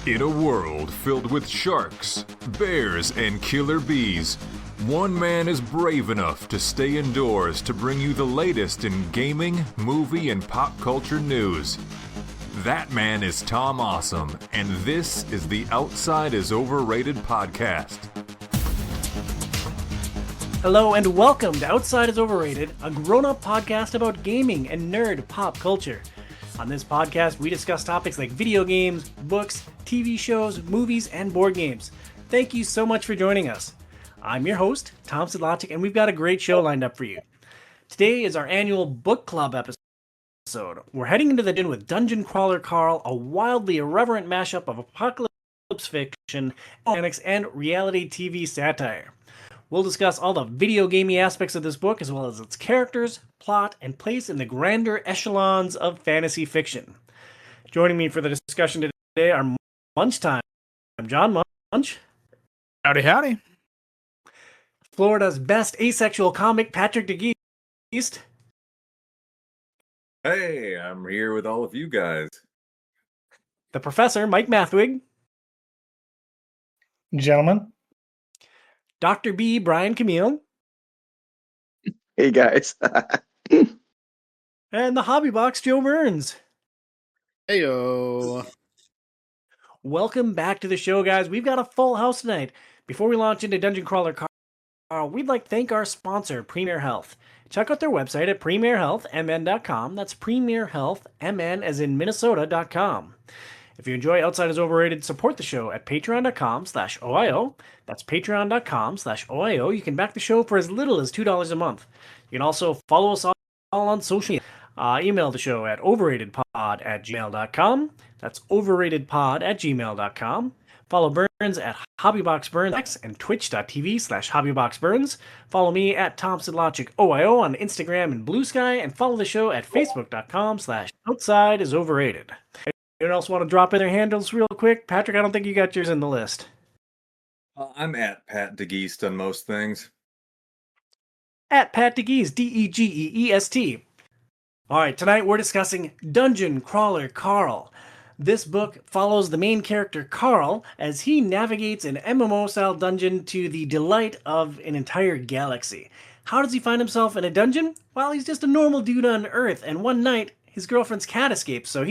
In a world filled with sharks, bears, and killer bees, one man is brave enough to stay indoors to bring you the latest in gaming, movie, and pop culture news. That man is Tom Awesome, and this is the Outside is Overrated podcast. Hello and welcome to Outside is Overrated, a grown-up podcast about gaming and nerd pop culture. On this podcast, we discuss topics like video games, books, TV shows, movies, and board games. Thank you so much for joining us. I'm your host, Tom Sidlogic, and we've got a great show lined up for you. Today is our annual book club episode. We're heading into the din with Dungeon Crawler Carl, a wildly irreverent mashup of apocalypse fiction, mechanics, and reality TV satire. We'll discuss all the video gamey aspects of this book, as well as its characters, plot, and place in the grander echelons of fantasy fiction. Joining me for the discussion today are Munch Time. I'm John Munch. Howdy, howdy. Florida's best asexual comic, Patrick DeGeest. Hey, I'm here with all of you guys. The Professor, Mike Mathwig. Gentlemen. Dr. B, Brian Camille. Hey, guys. And the Hobby Box, Joe Burns. Heyo. Welcome back to the show, guys. We've got a full house tonight. Before we launch into Dungeon Crawler Carl, we'd like to thank our sponsor, Premier Health. Check out their website at premierhealthmn.com. That's premierhealthmn as in Minnesota.com. If you enjoy Outside is Overrated, support the show at patreon.com/OiO. That's patreon.com/OiO. You can back the show for as little as $2 a month. You can also follow us all on social media. Email the show at overratedpod@gmail.com. That's overratedpod@gmail.com. Follow Burns at HobbyBoxBurns and twitch.tv/HobbyBoxBurns. Follow me at TomSidlogic OiO on Instagram and Blue Sky, and follow the show at facebook.com/OutsideIsOverrated. Anyone else want to drop in their handles real quick? Patrick, I don't think you got yours in the list. I'm at Pat DeGeest on most things. At Pat DeGeest, DeGeest. All right, tonight we're discussing Dungeon Crawler Carl. This book follows the main character Carl as he navigates an MMO-style dungeon to the delight of an entire galaxy. How does he find himself in a dungeon? Well, he's just a normal dude on Earth, and one night his girlfriend's cat escapes, so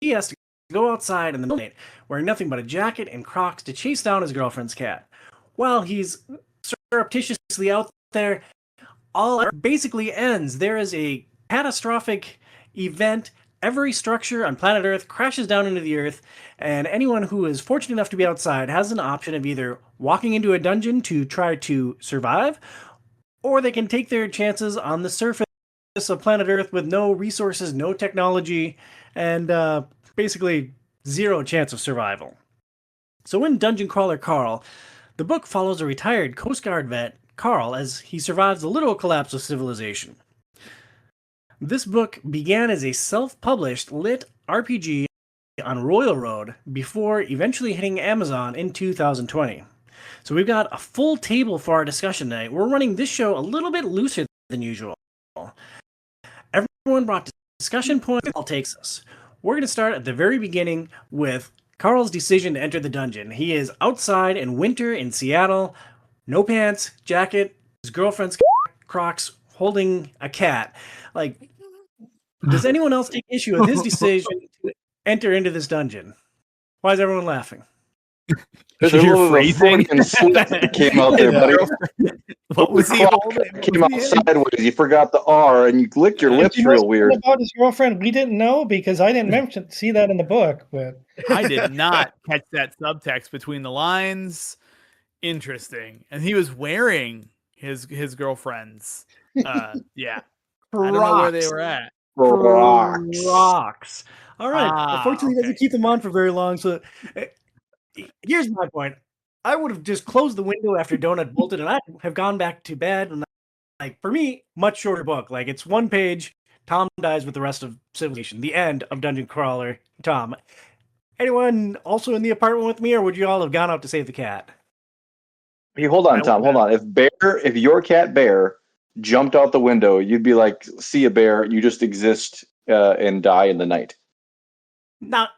he has to go outside in the night wearing nothing but a jacket and Crocs to chase down his girlfriend's cat. While he's surreptitiously out there, all basically ends. There is a catastrophic event. Every structure on planet Earth crashes down into the Earth, and anyone who is fortunate enough to be outside has an option of either walking into a dungeon to try to survive, or they can take their chances on the surface of planet Earth with no resources, no technology, and basically zero chance of survival. So in Dungeon Crawler Carl, the book follows a retired Coast Guard vet, Carl, as he survives the literal collapse of civilization. This book began as a self-published lit RPG on Royal Road before eventually hitting Amazon in 2020. So we've got a full table for our discussion tonight. We're running this show a little bit looser than usual. Everyone brought discussion points. All takes us. We're going to start at the very beginning with Carl's decision to enter the dungeon. He is outside in winter in Seattle, no pants, jacket, his girlfriend's Crocs, holding a cat. Like, does anyone else take issue with his decision to enter into this dungeon? Why is everyone laughing? There's a little phrasing that came out there, buddy. What was he holding? Came out sideways. You forgot the R, and you licked your lips real weird. About his girlfriend, we didn't know because I didn't see that in the book. But I did not catch that subtext between the lines. Interesting. And he was wearing his girlfriend's. Yeah. I don't know where they were at. Rocks. All right. Unfortunately, he okay. doesn't keep them on for very long. So here's my point. I would have just closed the window after Donut bolted, and I'd have gone back to bed. And like, for me, much shorter book. Like, it's one page. Tom dies with the rest of civilization. The end of Dungeon Crawler Tom. Anyone also in the apartment with me, or would you all have gone out to save the cat? Hey, hold on, Tom. Hold on. If your cat Bear jumped out the window, you'd be like, see a bear, you just exist and die in the night. Not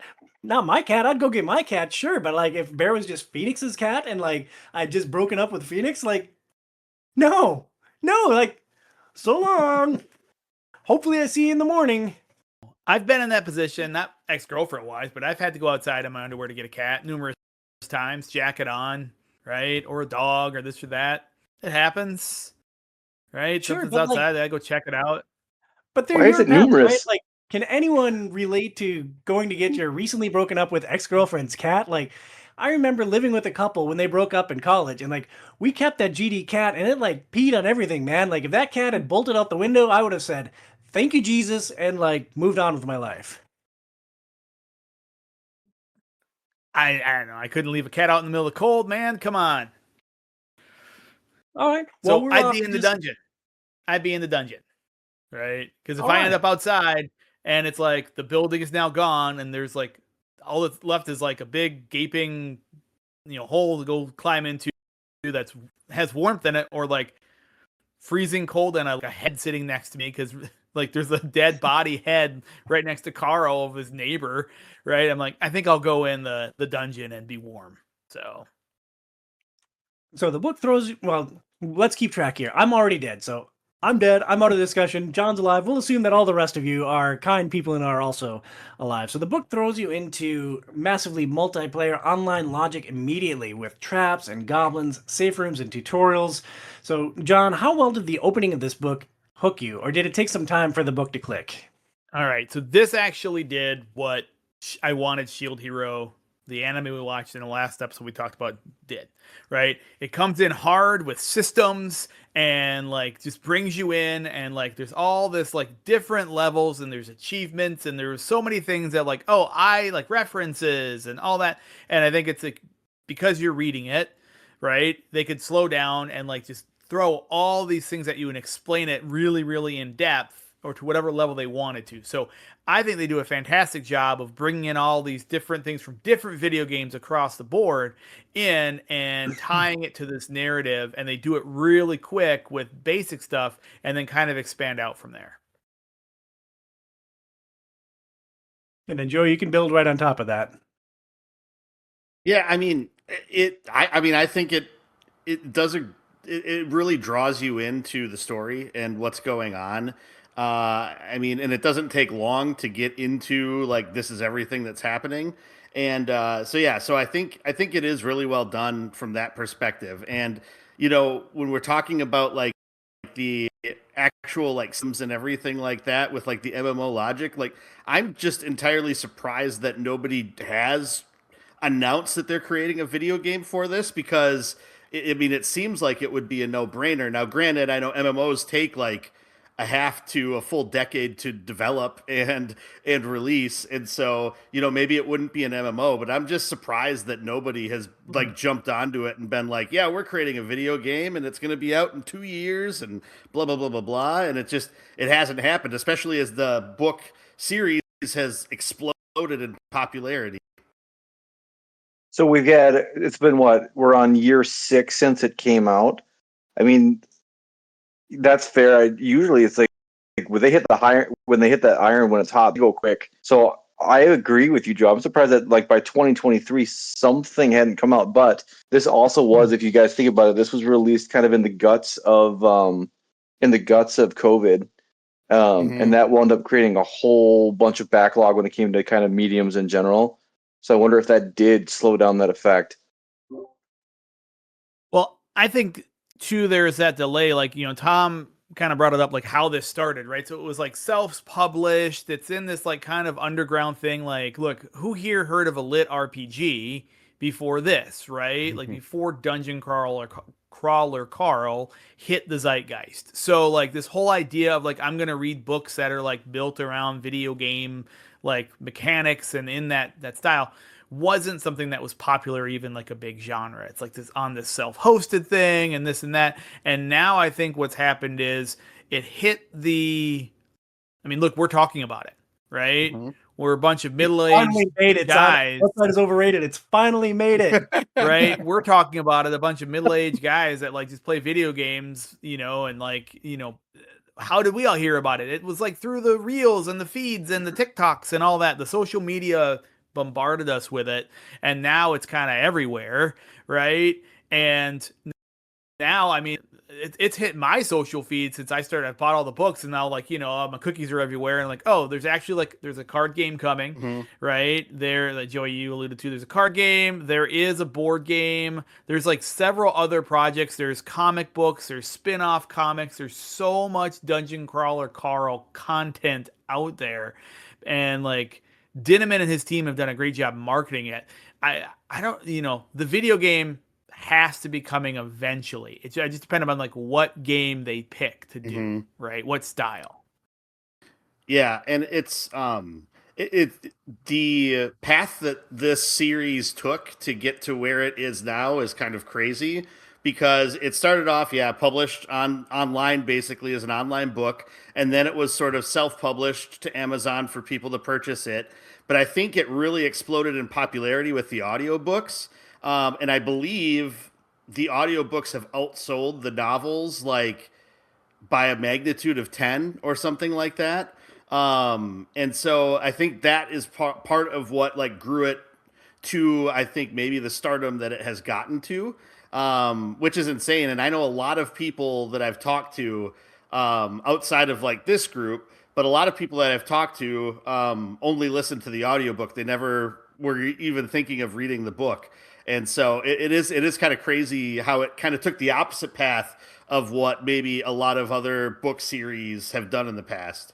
not my cat. I'd go get my cat, sure. But like, if Bear was just Phoenix's cat and like I'd just broken up with Phoenix, like, no, no, like, so long. Hopefully I see you in the morning. I've been in that position, not ex-girlfriend wise, but I've had to go outside in my underwear to get a cat numerous times, jacket on, right? Or a dog or this or that. It happens, right? Sure, Something's but like, outside, I go check it out. but they're Why is your it pets, right? numerous? Like, can anyone relate to going to get your recently broken up with ex-girlfriend's cat? Like, I remember living with a couple when they broke up in college, and like we kept that GD cat, and it like peed on everything, man. Like, if that cat had bolted out the window, I would have said, "Thank you, Jesus," and like moved on with my life. I don't know. I couldn't leave a cat out in the middle of the cold, man. Come on. All right. Well, So we're I'd off be in the just dungeon. I'd be in the dungeon, right? Because if all I end right. up outside and it's like the building is now gone and there's like all that's left is like a big gaping, hole to go climb into that's has warmth in it, or like freezing cold and a head sitting next to me because like there's a dead body head right next to Carl of his neighbor, right? I'm like, I think I'll go in the dungeon and be warm. So the book throws you. Well, let's keep track here. I'm already dead, so I'm dead. I'm out of discussion. John's alive. We'll assume that all the rest of you are kind people and are also alive. So the book throws you into massively multiplayer online logic immediately with traps and goblins, safe rooms, and tutorials. So, John, how well did the opening of this book hook you, or did it take some time for the book to click? All right, so this actually did what I wanted Shield Hero, the anime we watched in the last episode we talked about, did, right? It comes in hard with systems and like just brings you in, and like there's all this like different levels and there's achievements and there's so many things that like, oh, I like references and all that. And I think it's like because you're reading it, right? They could slow down and like just throw all these things at you and explain it really, really in depth or to whatever level they wanted to. So I think they do a fantastic job of bringing in all these different things from different video games across the board in and tying it to this narrative. And they do it really quick with basic stuff and then kind of expand out from there. And then, Joe, you can build right on top of that. Yeah, I mean, I think it does it really draws you into the story and what's going on. I mean, and it doesn't take long to get into like this is everything that's happening, and so I think it is really well done from that perspective. And when we're talking about like the actual like sims and everything like that with like the MMO logic, like I'm just entirely surprised that nobody has announced that they're creating a video game for this because I mean it seems like it would be a no-brainer. Now granted, I know MMOs take like a half to a full decade to develop and release, and so maybe it wouldn't be an MMO, but I'm just surprised that nobody has like jumped onto it and been like, yeah, we're creating a video game and it's going to be out in 2 years and blah blah blah blah blah. And it hasn't happened, especially as the book series has exploded in popularity. So it's been what? We're on year 6 since it came out. I mean, that's fair. Usually it's like when they hit that iron when it's hot, they go quick. So I agree with you, Joe. I'm surprised that like by 2023 something hadn't come out. But this also was, if you guys think about it, this was released kind of in the guts of COVID. And that wound up creating a whole bunch of backlog when it came to kind of mediums in general. So I wonder if that did slow down that effect. Well, I think too, there's that delay. Like, Tom kind of brought it up, like how this started, right? So it was like self-published. It's in this like kind of underground thing. Like, look, who here heard of a lit RPG before this, right? Like before Dungeon Crawler Carl hit the zeitgeist. So like this whole idea of like, I'm going to read books that are like built around video game, like mechanics and in that style wasn't something that was popular, even like a big genre. It's like this on this self-hosted thing and this and that. And now I think what's happened is it hit I mean, look, we're talking about it, right? Mm-hmm. We're a bunch of middle-aged guys. Website is overrated. It's finally made it. Right? We're talking about it, a bunch of middle-aged guys that like just play video games, and like, how did we all hear about it? It was like through the reels and the feeds and the TikToks and all that, the social media bombarded us with it, and now it's kind of everywhere, right? And now, I mean, it's hit my social feed since I started. I bought all the books, and now, like, my cookies are everywhere. And like, oh, there's actually there's a card game coming, right? There, like Joey, you alluded to, there's a card game. There is a board game. There's like several other projects. There's comic books. There's spin-off comics. There's so much Dungeon Crawler Carl content out there, and like Dinniman and his team have done a great job marketing it. I don't, the video game has to be coming eventually. It just depends on like what game they pick to do, right? What style. Yeah, and it's the path that this series took to get to where it is now is kind of crazy, because it started off, published online basically as an online book, and then it was sort of self-published to Amazon for people to purchase it. But I think it really exploded in popularity with the audiobooks. And I believe the audiobooks have outsold the novels like by a magnitude of 10 or something like that. And so I think that is part of what like grew it to, I think, maybe the stardom that it has gotten to, which is insane. And I know a lot of people that I've talked to outside of like this group, but a lot of people that I've talked to only listen to the audiobook. They never were even thinking of reading the book. And so it is kind of crazy how it kind of took the opposite path of what maybe a lot of other book series have done in the past.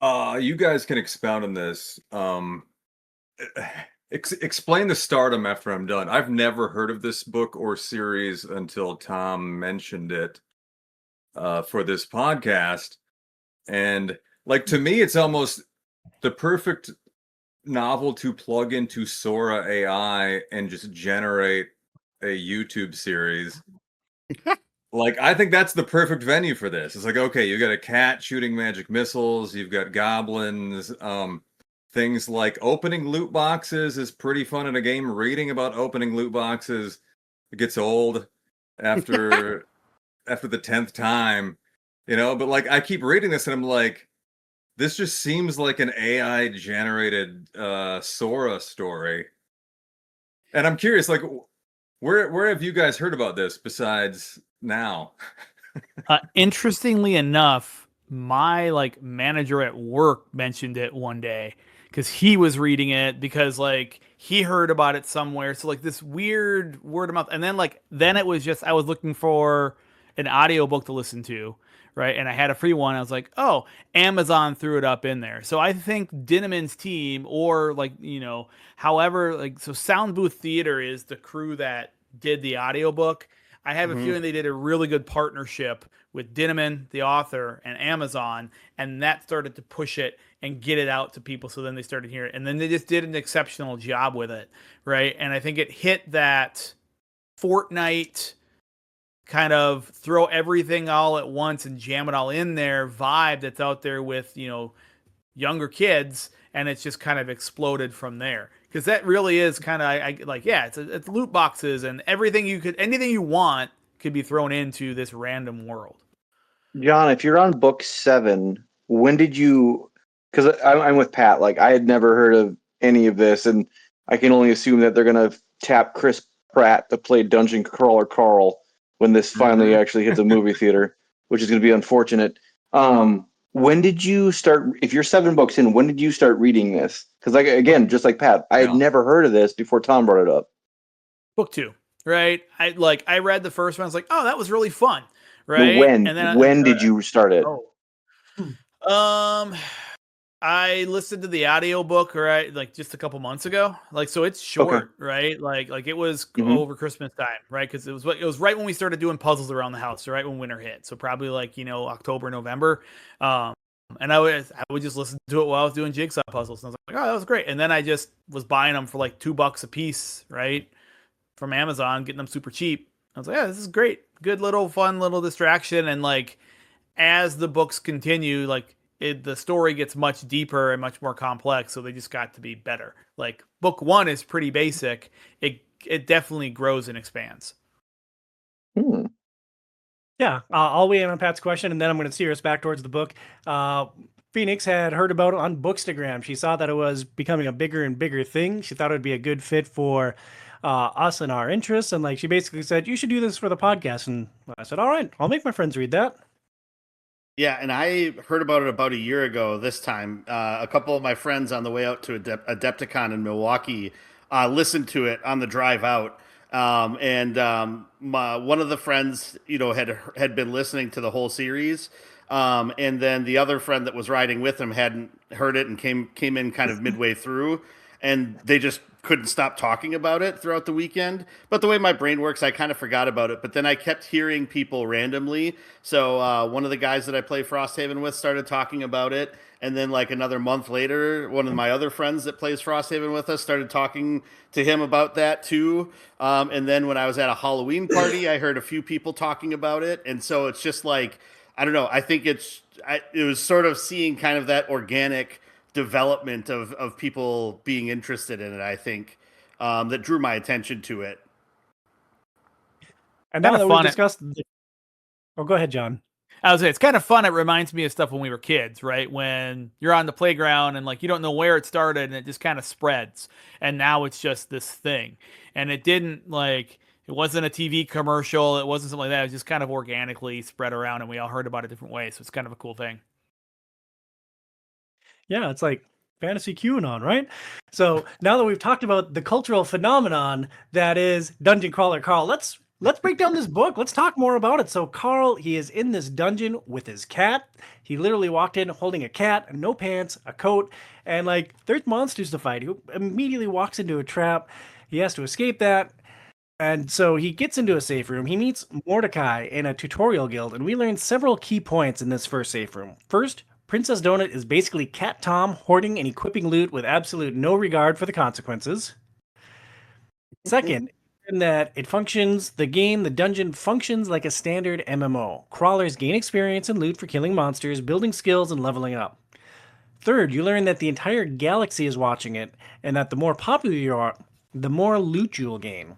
You guys can expound on this. Explain the stardom after I'm done. I've never heard of this book or series until Tom mentioned it for this podcast. And like, to me, it's almost the perfect novel to plug into Sora AI and just generate a YouTube series. Like, I think that's the perfect venue for this. It's like, okay, you got a cat shooting magic missiles, you've got goblins, things like opening loot boxes is pretty fun in a game. Reading about opening loot boxes, it gets old after the 10th time, but like, I keep reading this and I'm like, this just seems like an AI generated Sora story. And I'm curious, like, where have you guys heard about this besides now? Interestingly enough, my like manager at work mentioned it one day because he was reading it because like he heard about it somewhere. So like this weird word of mouth. And then it was just, I was looking for an audiobook to listen to. Right. And I had a free one. I was like, oh, Amazon threw it up in there. So I think Dinniman's team, or like, however, like, so Sound Booth Theater is the crew that did the audiobook. I have a feeling they did a really good partnership with Dinniman, the author, and Amazon. And that started to push it and get it out to people. So then they started hearing it. And then they just did an exceptional job with it. Right. And I think it hit that Fortnite kind of throw everything all at once and jam it all in there vibe that's out there with, younger kids. And it's just kind of exploded from there. Because that really is kind of, it's loot boxes and anything you want could be thrown into this random world. John, if you're on book 7, when did you, because I'm with Pat, like I had never heard of any of this, and I can only assume that they're going to tap Chris Pratt to play Dungeon Crawler Carl when this finally actually hits a movie theater, which is going to be unfortunate. When did you start, if you're 7 books in, when did you start reading this? Because like, again, just like Pat, I had never heard of this before Tom brought it up. Book 2, right? I read the first one. I was like, oh, that was really fun, right? But when did you start it? I listened to the audiobook, right, like just a couple months ago. Like, so it's short, right? Like it was over Christmas time, right? Because it was right when we started doing puzzles around the house, right when winter hit. So probably like October, November. And I would just listen to it while I was doing jigsaw puzzles. And I was like, oh, that was great. And then I just was buying them for like $2 a piece, right, from Amazon, getting them super cheap. I was like, yeah, this is great, good little fun little distraction. And like as the books continue, like the story gets much deeper and much more complex, so they just got to be better. Like book 1 is pretty basic. It definitely grows and expands. Yeah, I'll weigh in on Pat's question, and then I'm going to steer us back towards the book. Phoenix had heard about it on Bookstagram. She saw that it was becoming a bigger and bigger thing. She thought it would be a good fit for us and our interests. And like she basically said, you should do this for the podcast. And I said, all right, I'll make my friends read that. Yeah, and I heard about it about a year ago this time. A couple of my friends on the way out to Adepticon in Milwaukee listened to it on the drive out. One of the friends, had been listening to the whole series. And then the other friend that was riding with him hadn't heard it and came in kind of midway through, and they just couldn't stop talking about it throughout the weekend. But the way my brain works, I kind of forgot about it. But then I kept hearing people randomly. So one of the guys that I play Frosthaven with started talking about it. And then like another month later, one of my other friends that plays Frosthaven with us started talking to him about that too. And then when I was at a Halloween party, I heard a few people talking about it. And so it's just like, I don't know. I think it was sort of seeing kind of that organic development of people being interested in it, I think, that drew my attention to it. And now that we fun. discussed... Oh, go ahead, John. I was saying, it's kind of fun. It reminds me of stuff when we were kids, right? When you're on the playground and like you don't know where it started and it just kind of spreads. And now it's just this thing. And it didn't like... It wasn't a TV commercial. It wasn't something like that. It was just kind of organically spread around, and we all heard about it different ways. So it's kind of a cool thing. Yeah, it's like fantasy QAnon, right? So now that we've talked about the cultural phenomenon that is Dungeon Crawler Carl, let's break down this book. Let's talk more about it. So Carl, he is in this dungeon with his cat. He literally walked in holding a cat, no pants, a coat, and like there's monsters to fight. He immediately walks into a trap. He has to escape that. And so he gets into a safe room. He meets Mordecai in a tutorial guild, and we learn several key points in this first safe room. First, Princess Donut is basically Cat Tom hoarding and equipping loot with absolute no regard for the consequences. Second, in that the dungeon functions like a standard MMO. Crawlers gain experience and loot for killing monsters, building skills, and leveling up. Third, you learn that the entire galaxy is watching it, and that the more popular you are, the more loot you'll gain.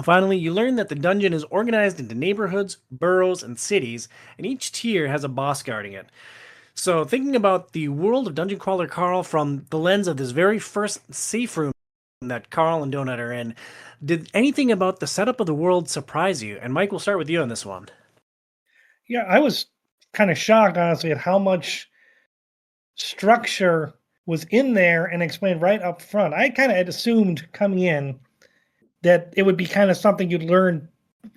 Finally, you learn that the dungeon is organized into neighborhoods, boroughs, and cities, and each tier has a boss guarding it. So, thinking about the world of Dungeon Crawler Carl from the lens of this very first safe room that Carl and Donut are in, did anything about the setup of the world surprise you? And Mike, we'll start with you on this one. Yeah, I was kind of shocked, honestly, at how much structure was in there and explained right up front. I kind of had assumed coming in that it would be kind of something you'd learn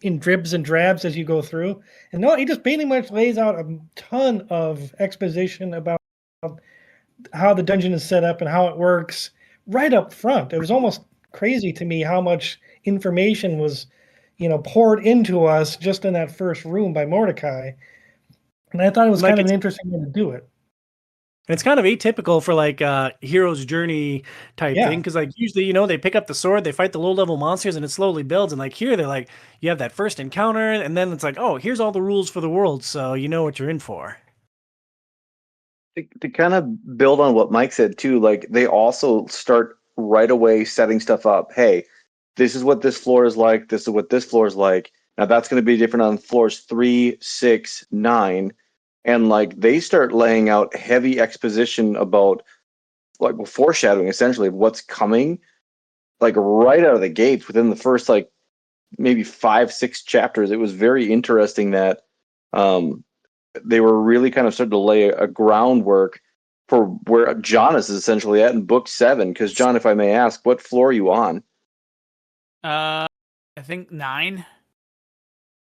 in dribs and drabs as you go through. And no, he just pretty much lays out a ton of exposition about how the dungeon is set up and how it works right up front. It was almost crazy to me how much information was, poured into us just in that first room by Mordecai. And I thought it was kind of an interesting way to do it. It's kind of atypical for like hero's journey type thing, because like usually they pick up the sword, they fight the low level monsters, and it slowly builds. And like here, they're like you have that first encounter, and then it's like, oh, here's all the rules for the world, so you know what you're in for. To kind of build on what Mike said too, like they also start right away setting stuff up. Hey, this is what this floor is like. This is what this floor is like. Now that's going to be different on floors 3, 6, 9. And like they start laying out heavy exposition about like foreshadowing essentially of what's coming, like right out of the gates within the first like maybe 5, 6 chapters. It was very interesting that they were really kind of starting to lay a groundwork for where John is essentially at in book 7. Because John, if I may ask, what floor are you on? I think 9.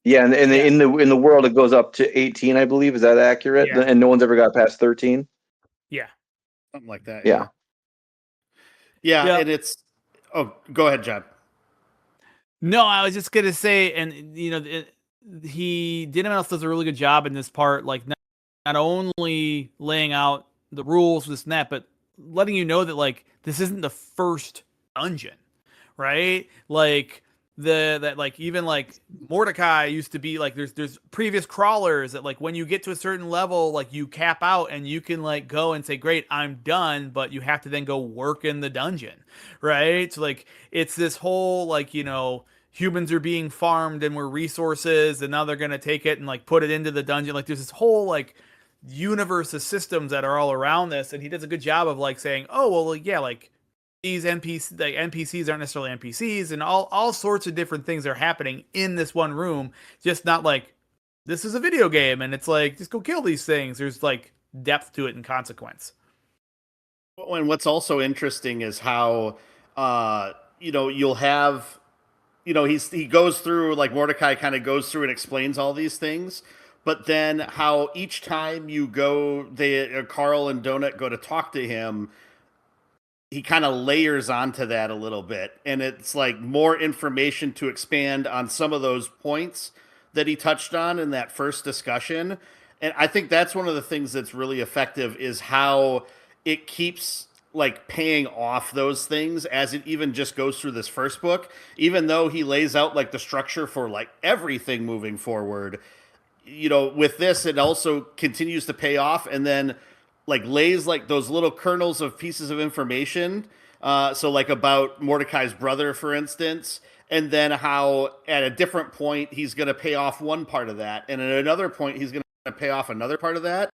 Yeah, and in the world it goes up to 18, I believe. Is that accurate? Yeah. And no one's ever got past 13? Yeah. Something like that. Yeah. Yeah, and it's... Oh, go ahead, John. No, I was just going to say, and Dinniman does a really good job in this part, like not only laying out the rules, this and that, but letting you know that like this isn't the first dungeon, right? Like even like Mordecai used to be like there's previous crawlers that like when you get to a certain level like you cap out and you can like go and say great, I'm done, but you have to then go work in the dungeon, right? So like it's this whole like humans are being farmed and we're resources and now they're gonna take it and like put it into the dungeon. Like there's this whole like universe of systems that are all around this, and he does a good job of like saying, oh well, yeah, like these NPCs aren't necessarily NPCs, and all sorts of different things are happening in this one room. Just not like this is a video game, and it's like just go kill these things. There's like depth to it and consequence. And what's also interesting is how, you'll have, he goes through, like Mordecai kind of goes through and explains all these things, but then how each time you go, Carl and Donut go to talk to him, he kind of layers onto that a little bit, and it's like more information to expand on some of those points that he touched on in that first discussion. And I think that's one of the things that's really effective is how it keeps like paying off those things as it even just goes through this first book, even though he lays out like the structure for like everything moving forward. With this, it also continues to pay off, and then like lays like those little kernels of pieces of information. So like about Mordecai's brother, for instance, and then how at a different point he's going to pay off one part of that, and at another point he's going to pay off another part of that.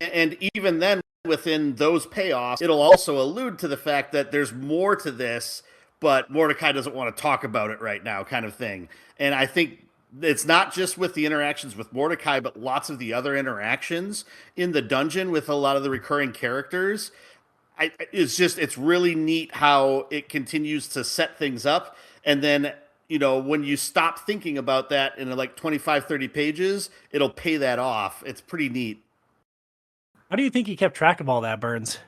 And even then, within those payoffs, it'll also allude to the fact that there's more to this, but Mordecai doesn't want to talk about it right now, kind of thing. And I think it's not just with the interactions with Mordecai, but lots of the other interactions in the dungeon with a lot of the recurring characters. It's really neat how it continues to set things up. And then, when you stop thinking about that in like 25, 30 pages, it'll pay that off. It's pretty neat. How do you think he kept track of all that, Burns?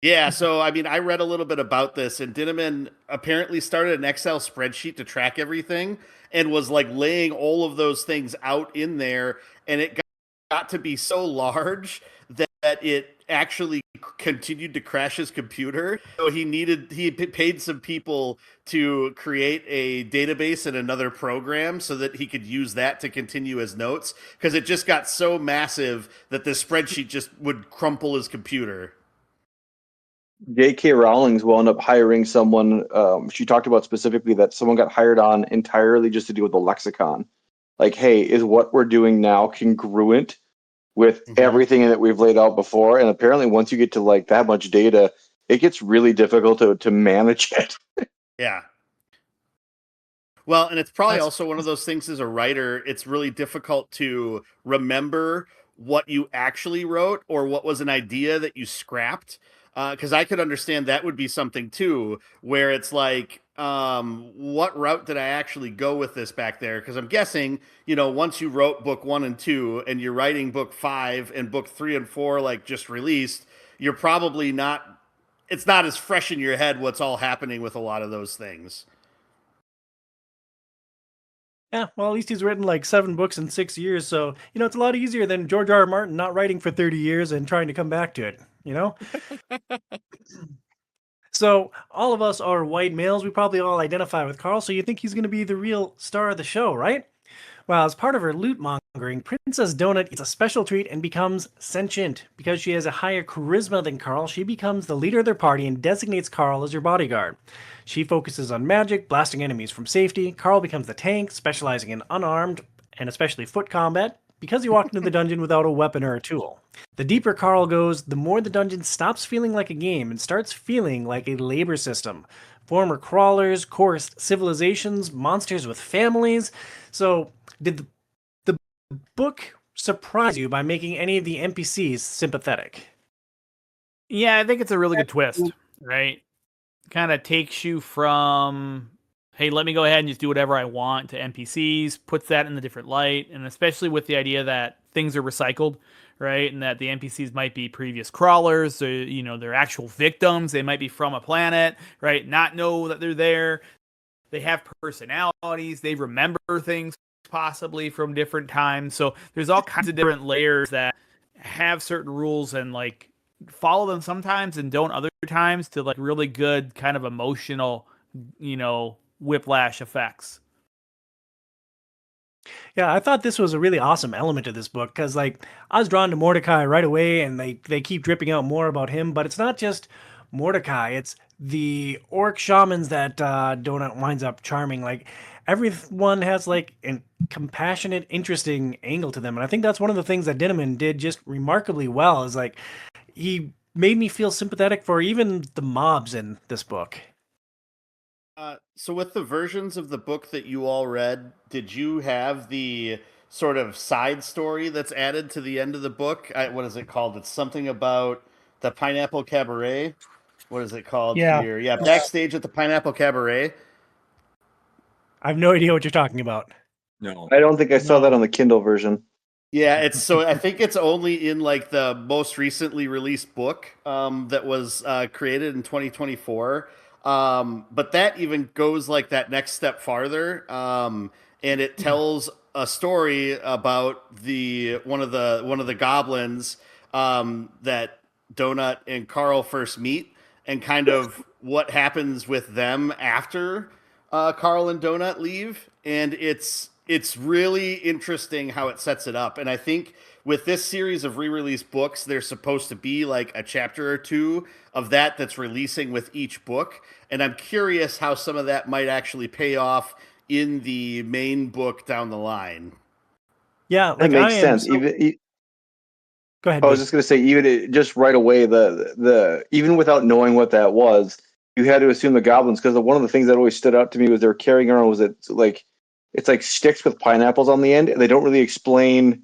Yeah, so I mean, I read a little bit about this, and Dinniman apparently started an Excel spreadsheet to track everything and was like laying all of those things out in there, and it got to be so large that it actually continued to crash his computer. So he paid some people to create a database in another program so that he could use that to continue his notes, because it just got so massive that the spreadsheet just would crumple his computer. J.K. Rowling's wound up hiring someone. She talked about specifically that someone got hired on entirely just to deal with the lexicon. Like, hey, is what we're doing now congruent with everything that we've laid out before? And apparently once you get to like that much data, it gets really difficult to manage it. Yeah. Well, and it's probably also one of those things as a writer, it's really difficult to remember what you actually wrote or what was an idea that you scrapped. Because I could understand that would be something too, where it's like, what route did I actually go with this back there? Because I'm guessing, once you wrote book 1 and 2 and you're writing book 5 and book 3 and 4, like just released, you're probably not, it's not as fresh in your head what's all happening with a lot of those things. Yeah, well, at least he's written like 7 books in 6 years, so, it's a lot easier than George R. R. Martin not writing for 30 years and trying to come back to it, So, all of us are white males. We probably all identify with Carl, so you think he's going to be the real star of the show, right? Well, as part of her loot mongering, Princess Donut eats a special treat and becomes sentient. Because she has a higher charisma than Carl, she becomes the leader of their party and designates Carl as her bodyguard. She focuses on magic, blasting enemies from safety. Carl becomes the tank, specializing in unarmed and especially foot combat, because he walked into the dungeon without a weapon or a tool. The deeper Carl goes, the more the dungeon stops feeling like a game and starts feeling like a labor system. Former crawlers, cursed civilizations, monsters with families. So, did the book surprise you by making any of the NPCs sympathetic? Yeah, I think it's a really good twist, right? Kind of takes you from, hey, let me go ahead and just do whatever I want, to NPCs, puts that in a different light, and especially with the idea that things are recycled, right? And that the NPCs might be previous crawlers, or, they're actual victims. They might be from a planet, right? Not know that they're there. They have personalities. They remember things possibly from different times. So there's all kinds of different layers that have certain rules and like follow them sometimes and don't other times, to like really good kind of emotional, whiplash effects. Yeah, I thought this was a really awesome element of this book, because like I was drawn to Mordecai right away, and they keep dripping out more about him. But it's not just Mordecai; it's the orc shamans that Donut winds up charming. Like everyone has like a compassionate, interesting angle to them. And I think that's one of the things that Dinniman did just remarkably well is like he made me feel sympathetic for even the mobs in this book. So with the versions of the book that you all read, did you have the sort of side story that's added to the end of the book? What is it called? It's something about the Pineapple Cabaret. What is it called Yeah. here? Yeah, backstage at the Pineapple Cabaret. I have no idea what you're talking about. No. I don't think I saw No. that on the Kindle version. Yeah, I think it's only in like the most recently released book that was created in 2024. But that even goes like that next step farther, and it tells a story about the one of the goblins that Donut and Carl first meet, and kind of what happens with them after Carl and Donut leave, and it's really interesting how it sets it up. And I think with this series of re-release books, there's supposed to be like a chapter or two of that that's releasing with each book, and I'm curious how some of that might actually pay off in the main book down the line. Yeah, That like makes I am. sense. Go ahead. I was Mike. just going to say, just right away, the even without knowing what that was, you had to assume the goblins, because one of the things that always stood out to me was they were carrying around was it's like sticks with pineapples on the end, and they don't really explain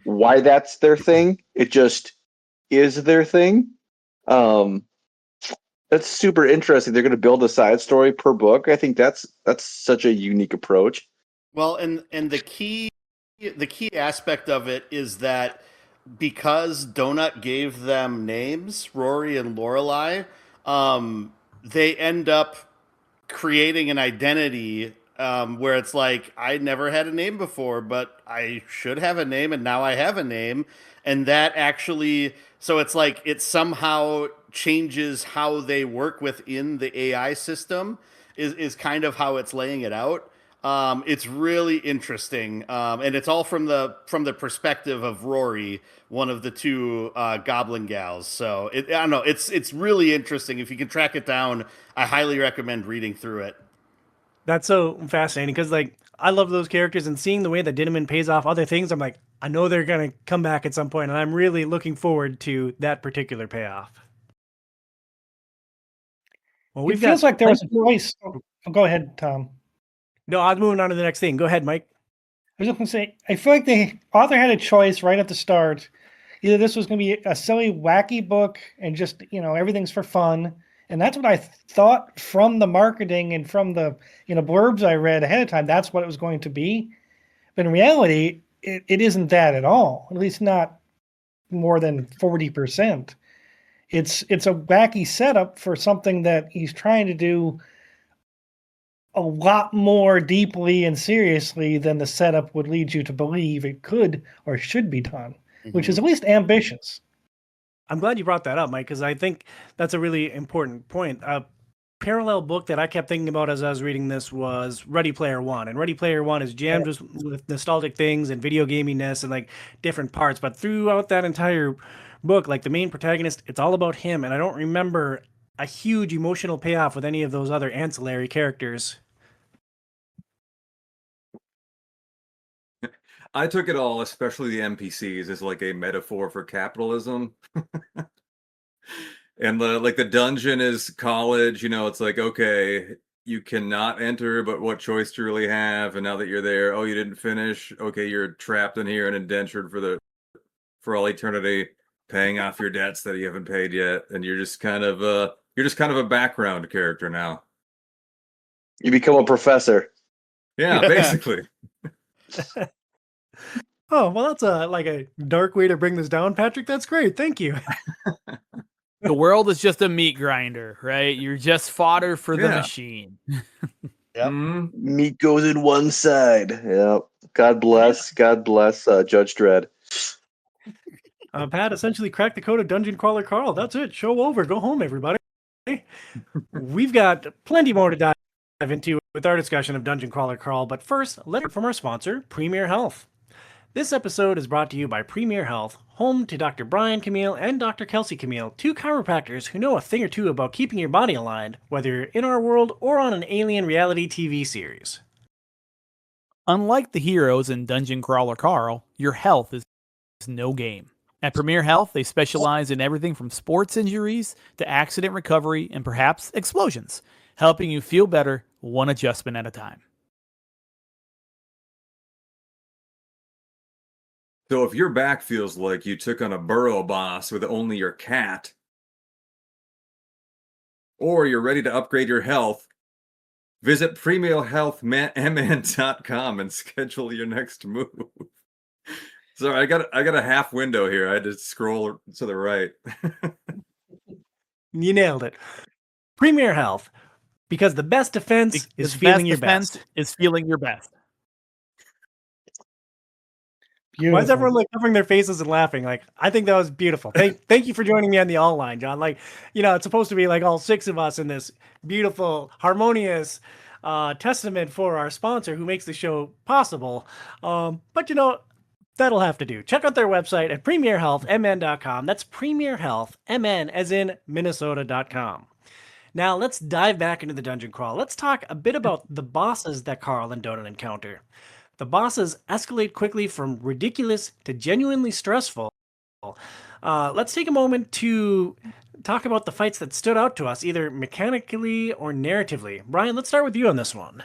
why that's their thing. It just is their thing. Um, that's super interesting. They're going to build a side story per book. I think that's such a unique approach. Well, and the key aspect of it is that because Donut gave them names, Rory and Lorelai, they end up creating an identity where it's like I never had a name before, but I should have a name, and now I have a name, and that actually, so it's like it somehow changes how they work within the AI system. Is kind of how it's laying it out. It's really interesting, and it's all from the perspective of Rory, one of the two Goblin gals. So I don't know. It's really interesting. If you can track it down, I highly recommend reading through it. That's so fascinating because, like, I love those characters and seeing the way that Dinniman pays off other things. I'm like, I know they're gonna come back at some point, and I'm really looking forward to that particular payoff. Well, It we've feels got like there was a choice. Oh, go ahead, Tom. no. I was moving on to the next thing. Go ahead, Mike. I was just going to say, I feel like the author had a choice right at the start. Either this was going to be a silly, wacky book and just, everything's for fun. And that's what I thought from the marketing and from the, blurbs I read ahead of time. That's what it was going to be. But in reality, it isn't that at all, at least not more than 40%. It's a wacky setup for something that he's trying to do a lot more deeply and seriously than the setup would lead you to believe it could or should be done, which is at least ambitious. I'm glad you brought that up, Mike, because I think that's a really important point. A parallel book that I kept thinking about as I was reading this was Ready Player One. And Ready Player One is jammed with nostalgic things and video gaminess and like different parts. But throughout that entire book, like the main protagonist, it's all about him. And I don't remember a huge emotional payoff with any of those other ancillary characters. I took it all, especially the NPCs, as like a metaphor for capitalism. And the dungeon is college, it's like, okay, you cannot enter, but what choice do you really have? And now that you're there, oh, you didn't finish. Okay, you're trapped in here and indentured for all eternity, paying off your debts that you haven't paid yet, and you're just kind of a background character now. You become a professor. Yeah, basically. Oh, well, that's like a dark way to bring this down, Patrick. That's great. Thank you. The world is just a meat grinder, right? You're just fodder for the Yeah. machine. Yep. Meat goes in one side. Yep. God bless Judge Dredd. Pat essentially cracked the code of Dungeon Crawler Carl. That's it. Show over. Go home, everybody. We've got plenty more to dive into with our discussion of Dungeon Crawler Carl, but first, let's hear from our sponsor, Premier Health. This episode is brought to you by Premier Health, home to Dr. Brian Camille and Dr. Kelsey Camille, two chiropractors who know a thing or two about keeping your body aligned, whether you're in our world or on an alien reality TV series. Unlike the heroes in Dungeon Crawler Carl, your health is no game. At Premier Health, they specialize in everything from sports injuries to accident recovery and perhaps explosions, helping you feel better one adjustment at a time. So if your back feels like you took on a burrow boss with only your cat, or you're ready to upgrade your health, visit premiumhealthmn.com and schedule your next move. Sorry, I got a half window here. I had to scroll to the right. You nailed it. Premier Health, because the best defense is feeling your best. Is feeling your best. Beautiful. Why is everyone like covering their faces and laughing? Like, I think that was beautiful. Thank you for joining me on the all line, John. Like, you know, it's supposed to be like all six of us in this beautiful, harmonious testament for our sponsor who makes the show possible. But you know, that'll have to do. Check out their website at premierhealthmn.com. That's premierhealthmn as in Minnesota.com. Now let's dive back into the dungeon crawl. Let's talk a bit about the bosses that Carl and Donut encounter. The bosses escalate quickly from ridiculous to genuinely stressful. Let's take a moment to talk about the fights that stood out to us, either mechanically or narratively. Brian, let's start with you on this one.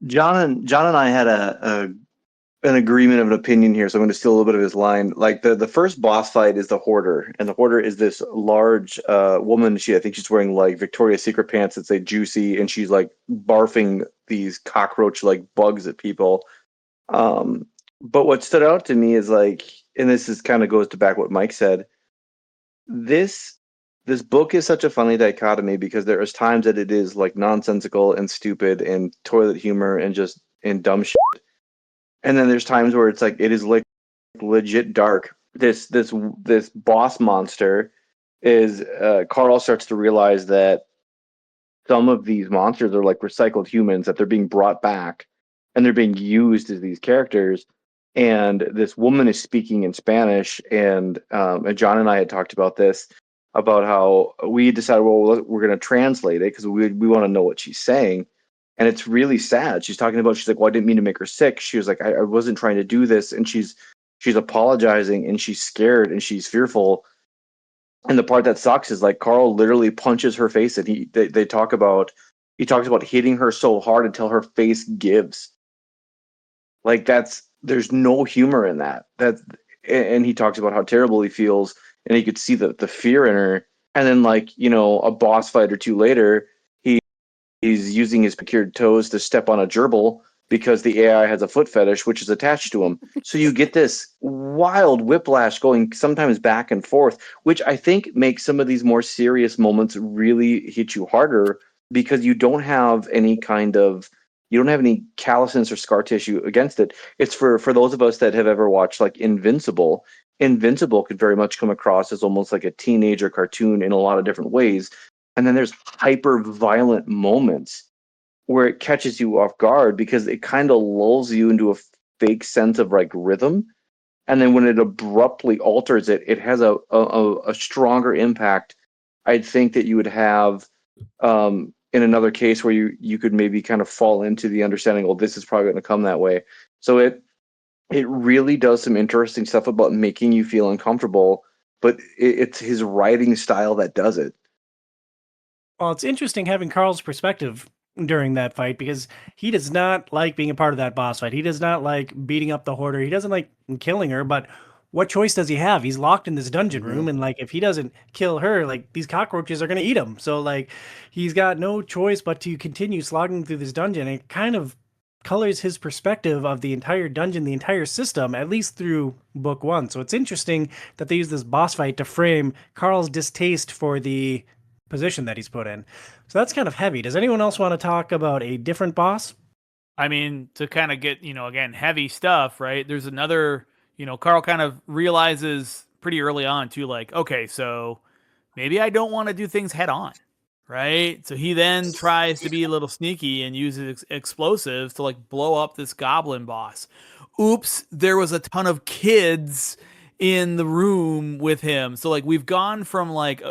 John and I had an agreement of an opinion here, so I'm going to steal a little bit of his line. Like the first boss fight is the Hoarder, and the Hoarder is this large woman. I think she's wearing like Victoria's Secret pants that say juicy, and she's like barfing these cockroach like bugs at people. But what stood out to me is like, and this is kind of goes to back what Mike said. This book is such a funny dichotomy because there is times that it is like nonsensical and stupid and toilet humor and just and dumb shit. And then there's times where it's like it is like legit dark. This boss monster is Carl starts to realize that some of these monsters are like recycled humans, that they're being brought back and they're being used as these characters. And this woman is speaking in Spanish, and John and I had talked about this, about how we decided, well, we're going to translate it because we want to know what she's saying. And it's really sad. She's talking about, she's like, well, I didn't mean to make her sick. She was like, I wasn't trying to do this. And she's apologizing, and she's scared and she's fearful. And the part that sucks is like Carl literally punches her face, and he talks about hitting her so hard until her face gives. Like there's no humor in that. And he talks about how terrible he feels, and he could see the fear in her. And then like, you know, a boss fight or two later, he's using his procured toes to step on a gerbil because the AI has a foot fetish, which is attached to him. So you get this wild whiplash going sometimes back and forth, which I think makes some of these more serious moments really hit you harder because you don't have any callousness or scar tissue against it. It's for those of us that have ever watched like Invincible. Invincible could very much come across as almost like a teenager cartoon in a lot of different ways. And then there's hyper violent moments where it catches you off guard because it kind of lulls you into a fake sense of like rhythm. And then when it abruptly alters it, it has a stronger impact. I'd think that you would have in another case where you could maybe kind of fall into the understanding, well, this is probably going to come that way. So it really does some interesting stuff about making you feel uncomfortable, but it's his writing style that does it. Well, it's interesting having Carl's perspective during that fight because he does not like being a part of that boss fight. He does not like beating up the Hoarder. He doesn't like killing her, but what choice does he have? He's locked in this dungeon room, and like if he doesn't kill her, like these cockroaches are going to eat him. So like he's got no choice but to continue slogging through this dungeon. It kind of colors his perspective of the entire dungeon, the entire system, at least through book one. So it's interesting that they use this boss fight to frame Carl's distaste for the position that he's put in. So that's kind of heavy. Does anyone else want to talk about a different boss? I mean, to kind of get, again, heavy stuff, right? There's another, Carl kind of realizes pretty early on too, like, okay, so maybe I don't want to do things head on, right? So he then tries to be a little sneaky and uses explosives to like blow up this goblin boss. Oops, there was a ton of kids in the room with him. So like we've gone from like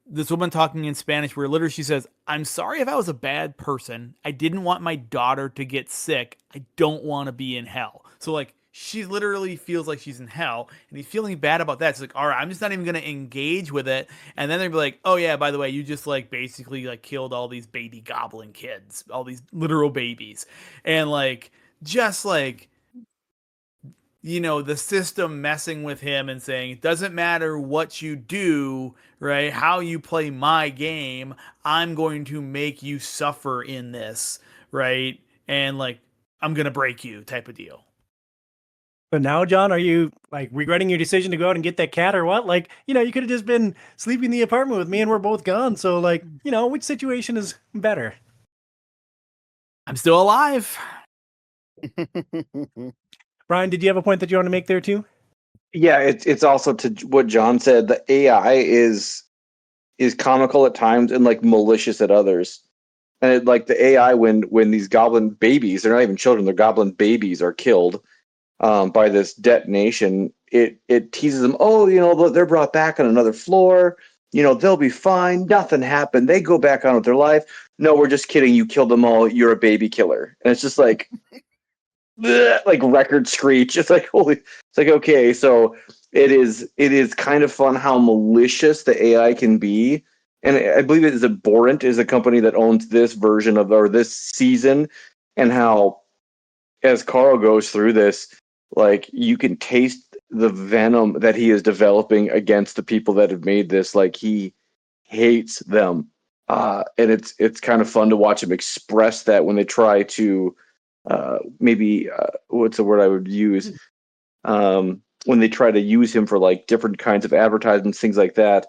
this woman talking in Spanish where literally she says, "I'm sorry if I was a bad person. I didn't want my daughter to get sick. I don't want to be in hell." So like she literally feels like she's in hell, and he's feeling bad about that. It's like, all right, I'm just not even gonna engage with it. And then they'd be like, "Oh yeah, by the way, you just like basically like killed all these baby goblin kids, all these literal babies," and like just like the system messing with him and saying, it doesn't matter what you do, right? How you play my game, I'm going to make you suffer in this, right? And like, I'm going to break you type of deal. But now, John, are you like regretting your decision to go out and get that cat or what? Like, you could have just been sleeping in the apartment with me and we're both gone. So like, which situation is better? I'm still alive. Brian, did you have a point that you want to make there too? Yeah, it's also to what John said. The AI is comical at times and like malicious at others. And like the AI, when these goblin babies, they're not even children, they're goblin babies, are killed by this detonation. It teases them. Oh, they're brought back on another floor. They'll be fine. Nothing happened. They go back on with their life. No, we're just kidding. You killed them all. You're a baby killer. And it's just like. Like record screech. It's like holy. It's like okay, so it is kind of fun how malicious the AI can be, and I believe it is Abhorrent is a company that owns this version of or this season, and how as Carl goes through this, like you can taste the venom that he is developing against the people that have made this. Like he hates them, and it's kind of fun to watch him express that when they try to maybe what's the word I would use when they try to use him for like different kinds of advertisements, things like that.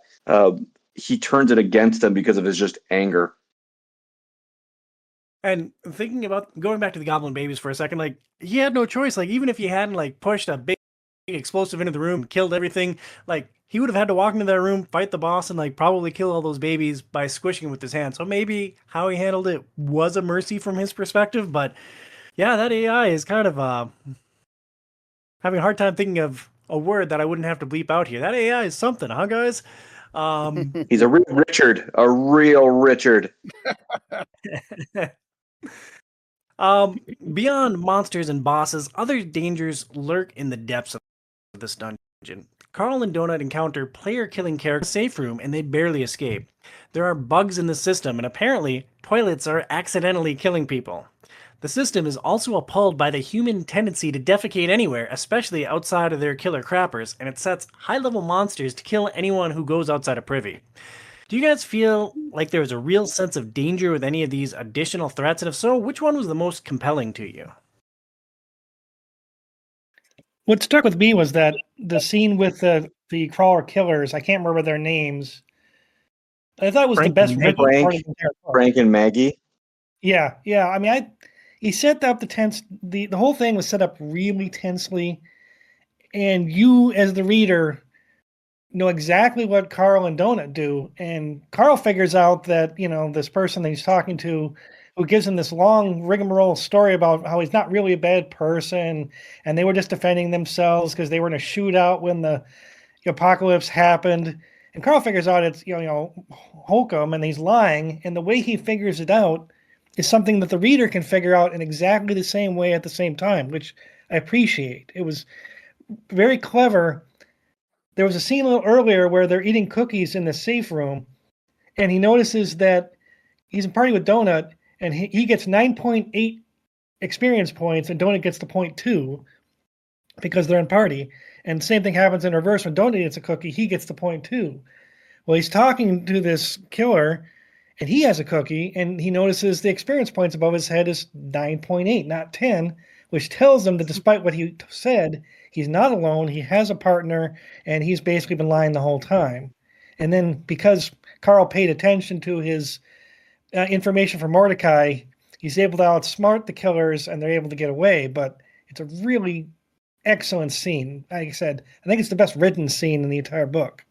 He turns it against them because of his just anger. And thinking about going back to the goblin babies for a second, like he had no choice. Like even if he hadn't like pushed a big explosive into the room, killed everything, like he would have had to walk into that room, fight the boss, and like probably kill all those babies by squishing them with his hand. So maybe how he handled it was a mercy from his perspective, but yeah, that AI is kind of having a hard time thinking of a word that I wouldn't have to bleep out here. That AI is something, huh, guys? He's a real Richard, a real Richard. Beyond monsters and bosses, other dangers lurk in the depths of this dungeon. Carl and Donut encounter player-killing characters in the safe room, and they barely escape. There are bugs in the system, and apparently, toilets are accidentally killing people. The system is also appalled by the human tendency to defecate anywhere, especially outside of their killer crappers, and it sets high-level monsters to kill anyone who goes outside of privy. Do you guys feel like there was a real sense of danger with any of these additional threats? And if so, which one was the most compelling to you? What stuck with me was that the scene with the crawler killers, I can't remember their names. I thought it was the best written part of the entire book. Frank and Maggie. Yeah. I mean, he set up the tense. The whole thing was set up really tensely, and you, as the reader, know exactly what Carl and Donut do. And Carl figures out that this person that he's talking to, who gives him this long rigmarole story about how he's not really a bad person, and they were just defending themselves because they were in a shootout when the apocalypse happened. And Carl figures out it's hokum, and he's lying. And the way he figures it out is something that the reader can figure out in exactly the same way at the same time, which I appreciate. It was very clever. There was a scene a little earlier where they're eating cookies in the safe room, and he notices that he's in party with Donut, and he gets 9.8 experience points, and Donut gets the 0.2 because they're in party. And the same thing happens in reverse. When Donut gets a cookie, he gets the 0.2. Well, he's talking to this killer, and he has a cookie, and he notices the experience points above his head is 9.8, not 10, which tells him that despite what he said, he's not alone, he has a partner, and he's basically been lying the whole time. And then because Carl paid attention to his information from Mordecai, he's able to outsmart the killers, and they're able to get away. But it's a really excellent scene. Like I said, I think it's the best written scene in the entire book.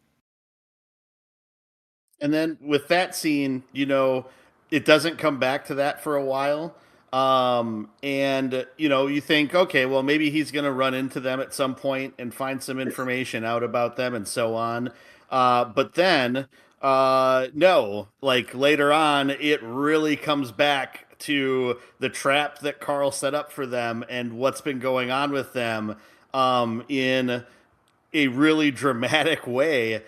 And then with that scene, it doesn't come back to that for a while. And you think, okay, well, maybe he's going to run into them at some point and find some information out about them and so on. But then No, like later on, it really comes back to the trap that Carl set up for them and what's been going on with them in a really dramatic way,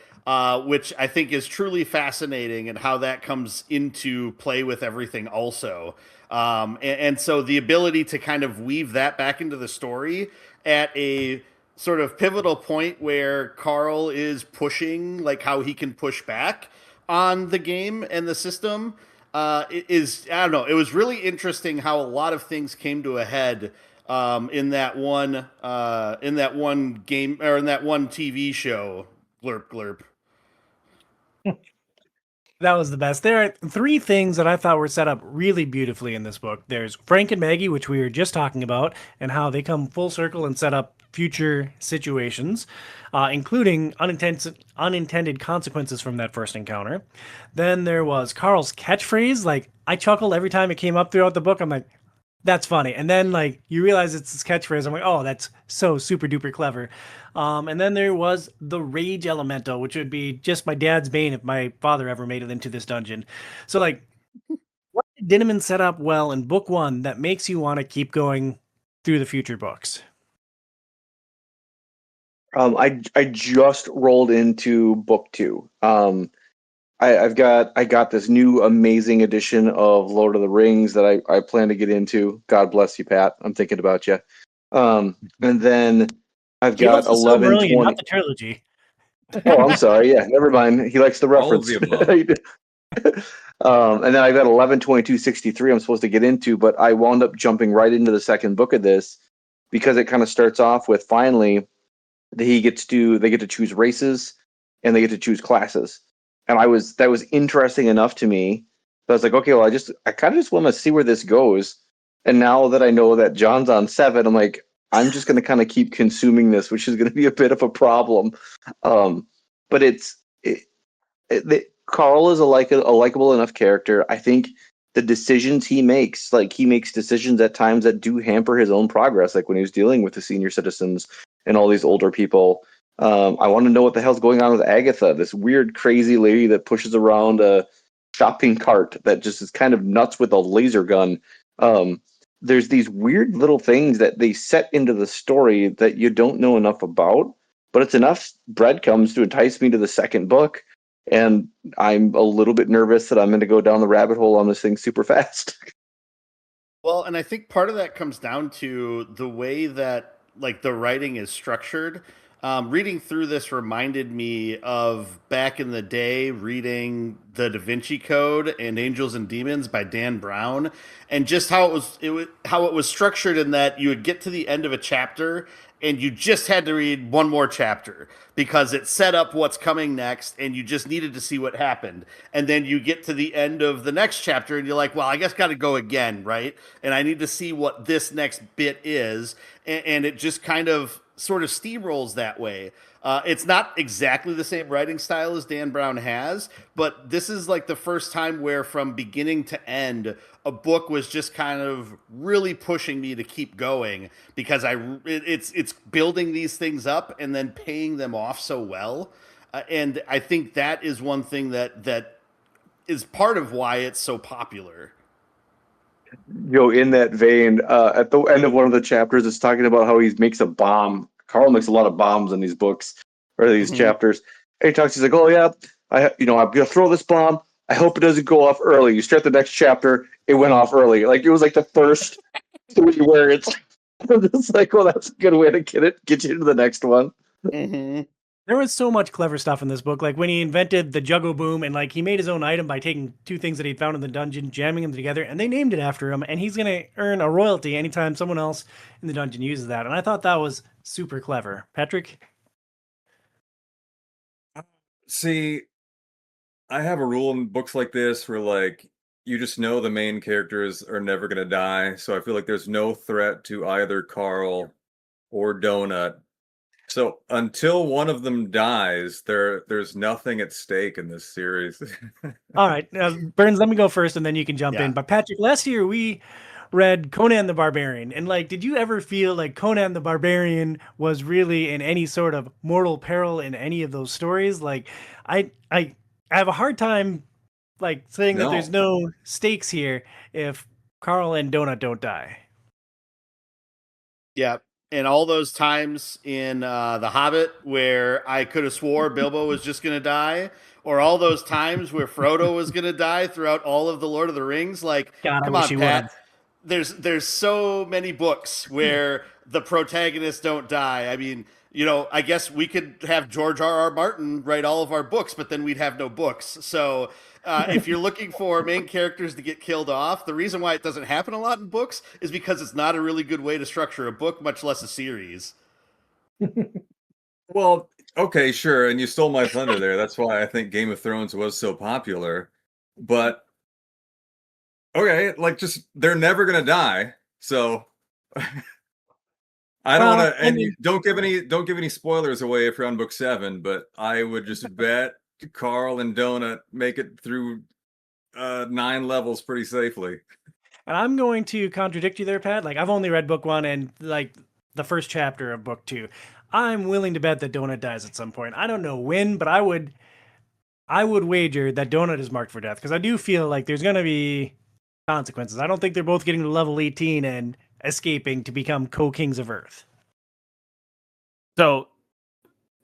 which I think is truly fascinating and how that comes into play with everything also. And so the ability to kind of weave that back into the story at a sort of pivotal point where Carl is pushing, like how he can push back on the game and the system, I don't know. It was really interesting how a lot of things came to a head in that one game or in that one TV show. Glurp glurp. That was the best. There are three things that I thought were set up really beautifully in this book. There's Frank and Maggie, which we were just talking about, and how they come full circle and set up future situations, including unintended consequences from that first encounter. Then there was Carl's catchphrase. Like, I chuckled every time it came up throughout the book. I'm like, that's funny. And then like you realize it's his catchphrase. I'm like, oh, that's so super duper clever. And then there was the rage elemental, which would be just my dad's bane if my father ever made it into this dungeon. So like, what did Dinniman set up well in book one that makes you want to keep going through the future books? I just rolled into book two. I got this new amazing edition of Lord of the Rings that I plan to get into. God bless you, Pat. I'm thinking about you. And then I've Give got us the 11, Silmarillion, 20. not the trilogy. Oh, I'm sorry. Yeah, never mind. He likes the All of reference. the above. And then I've got 11, 22, 63 I'm supposed to get into, but I wound up jumping right into the second book of this because it kind of starts off with finally they get to choose races and they get to choose classes. And that was interesting enough to me. I was like, okay, well, I kind of just want to see where this goes. And now that I know that John's on 7, I'm like, I'm just going to kind of keep consuming this, which is going to be a bit of a problem. But Carl is a likable enough character. I think the decisions he makes decisions at times that do hamper his own progress, like when he was dealing with the senior citizens and all these older people. I want to know what the hell's going on with Agatha, this weird, crazy lady that pushes around a shopping cart that just is kind of nuts with a laser gun. There's these weird little things that they set into the story that you don't know enough about, but it's enough breadcrumbs to entice me to the second book. And I'm a little bit nervous that I'm going to go down the rabbit hole on this thing super fast. Well, and I think part of that comes down to the way that like the writing is structured. Reading through this reminded me of back in the day reading The Da Vinci Code and Angels and Demons by Dan Brown, and just how how it was structured in that you would get to the end of a chapter and you just had to read one more chapter because it set up what's coming next and you just needed to see what happened. And then you get to the end of the next chapter and you're like, well, I guess got to go again, right? And I need to see what this next bit is. And it just kind of sort of steamrolls that way. It's not exactly the same writing style as Dan Brown has, but this is like the first time where from beginning to end, a book was just kind of really pushing me to keep going because it's building these things up and then paying them off so well. And I think that is one thing that is part of why it's so popular. In that vein, at the end of one of the chapters, it's talking about how he makes a bomb. Carl makes a lot of bombs in these books or these chapters. And he talks, he's like, oh yeah, I'm going to throw this bomb. I hope it doesn't go off early. You start the next chapter, it went off early. Like it was like the first 3 words. It's like, well, that's a good way to get you into the next one. Mm-hmm. There was so much clever stuff in this book. Like when he invented the Juggo Boom and like he made his own item by taking 2 things that he'd found in the dungeon, jamming them together, and they named it after him. And he's going to earn a royalty anytime someone else in the dungeon uses that. And I thought that was super clever. Patrick? See, I have a rule in books like this where like you just know the main characters are never going to die. So I feel like there's no threat to either Carl or Donut. So until one of them dies, there's nothing at stake in this series. All right. Burns, let me go first and then you can jump Yeah. in. But Patrick, last year we read Conan the Barbarian. And like, did you ever feel like Conan the Barbarian was really in any sort of mortal peril in any of those stories? Like, I I have a hard time like saying that there's No. no stakes here if Carl and Donut don't die. Yeah. And all those times in The Hobbit where I could have swore Bilbo was just going to die, or all those times where Frodo was going to die throughout all of the Lord of the Rings, like, God, I come wish on, he would have. Pat. There's so many books where the protagonists don't die. I mean, I guess we could have George R.R. Martin write all of our books, but then we'd have no books. So if you're looking for main characters to get killed off, the reason why it doesn't happen a lot in books is because it's not a really good way to structure a book, much less a series. Well, okay, sure, and you stole my thunder there. That's why I think Game of Thrones was so popular. But okay, like just they're never gonna die. So I don't Well, want to, I and mean, don't give any spoilers away if you're on book 7. But I would just bet Carl and Donut make it through 9 levels pretty safely. and I'm going to contradict you there, Pat. Like I've only read book 1 and like the first chapter of book 2. I'm willing to bet that Donut dies at some point. I don't know when, but I would wager that Donut is marked for death because I do feel like there's going to be consequences. I don't think they're both getting to level 18 and escaping to become co-kings of Earth. So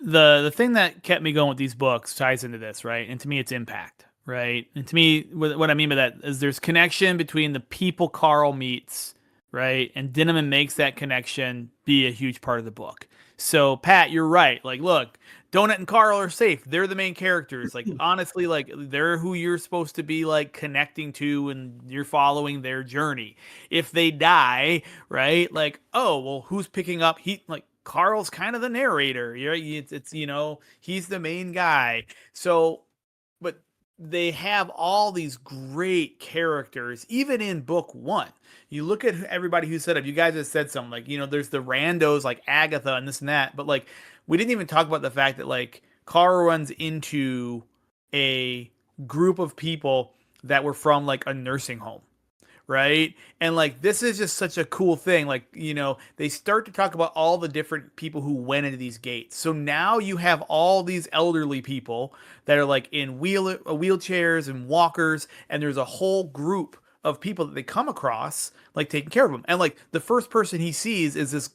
the thing that kept me going with these books ties into this, right? And to me, it's impact, right? And to me, what I mean by that is there's connection between the people Carl meets, right? And Dinniman makes that connection be a huge part of the book. So Pat, you're right. Like, look, Donut and Carl are safe. They're the main characters. Like, honestly, like they're who you're supposed to be like connecting to, and you're following their journey. If they die, right? Like, oh well, who's picking up? Carl's kind of the narrator. It's he's the main guy. So, but they have all these great characters, even in book 1. You look at everybody who said it. You guys have said something like, there's the randos like Agatha and this and that. But like, we didn't even talk about the fact that like Carl runs into a group of people that were from like a nursing home, right? And like this is just such a cool thing. Like, they start to talk about all the different people who went into these gates. So now you have all these elderly people that are like in wheelchairs and walkers, and there's a whole group of people that they come across like taking care of them. And like the first person he sees is this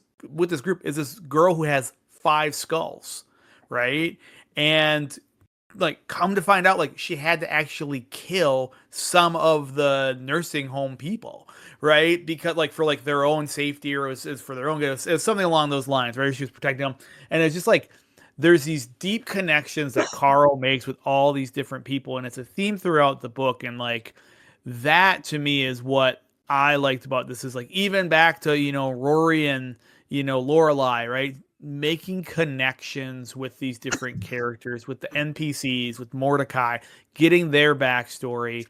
group is this girl who has 5 skulls, right? And like come to find out like she had to actually kill some of the nursing home people, right? Because like for like their own safety, or it was for their own good. It was something along those lines, right? She was protecting them. And it's just like there's these deep connections that Carl makes with all these different people, and it's a theme throughout the book. And like that to me is what I liked about this, is like even back to Rory and Lorelai, right? Making connections with these different characters, with the NPCs, with Mordecai, getting their backstory,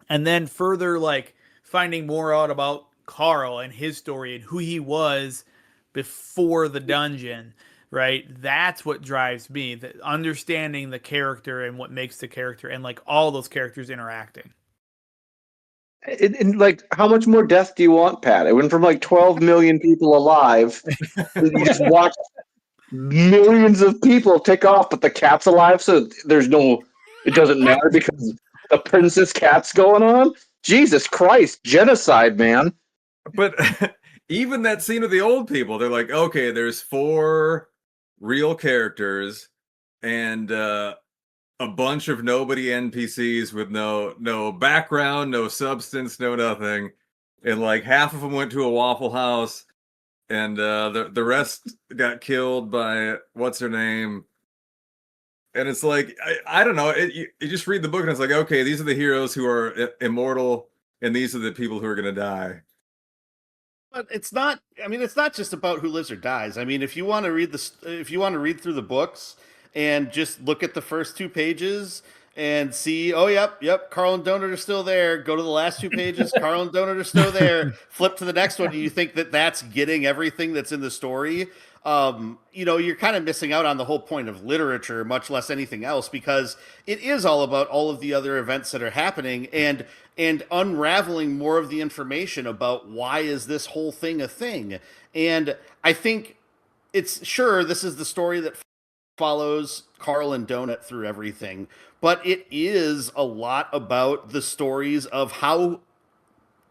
and then further like finding more out about Carl and his story and who he was before the dungeon, right? That's what drives me, the understanding the character and what makes the character, and like all those characters interacting. And like, how much more death do you want, Pat? It went from like 12 million people alive. You just watch millions of people tick off, but the cat's alive, so it doesn't matter because the princess cat's going on. Jesus Christ, genocide, man. But even that scene of the old people, they're like, okay, there's 4 real characters and a bunch of nobody NPCs with no background, no substance, no nothing. And like half of them went to a Waffle House, and the rest got killed by what's her name. And it's like I don't know. You just read the book and it's like, okay, these are the heroes who are immortal, and these are the people who are going to die. But it's not. I mean, it's not just about who lives or dies. I mean, if you want to read through the books and just look at the first 2 pages and see, oh, yep, Carl and Donut are still there. Go to the last 2 pages, Carl and Donut are still there. Flip to the next one, and you think that that's getting everything that's in the story. You're kind of missing out on the whole point of literature, much less anything else, because it is all about all of the other events that are happening and unraveling more of the information about why is this whole thing a thing. And I think this is the story that follows Carl and Donut through everything, but it is a lot about the stories of how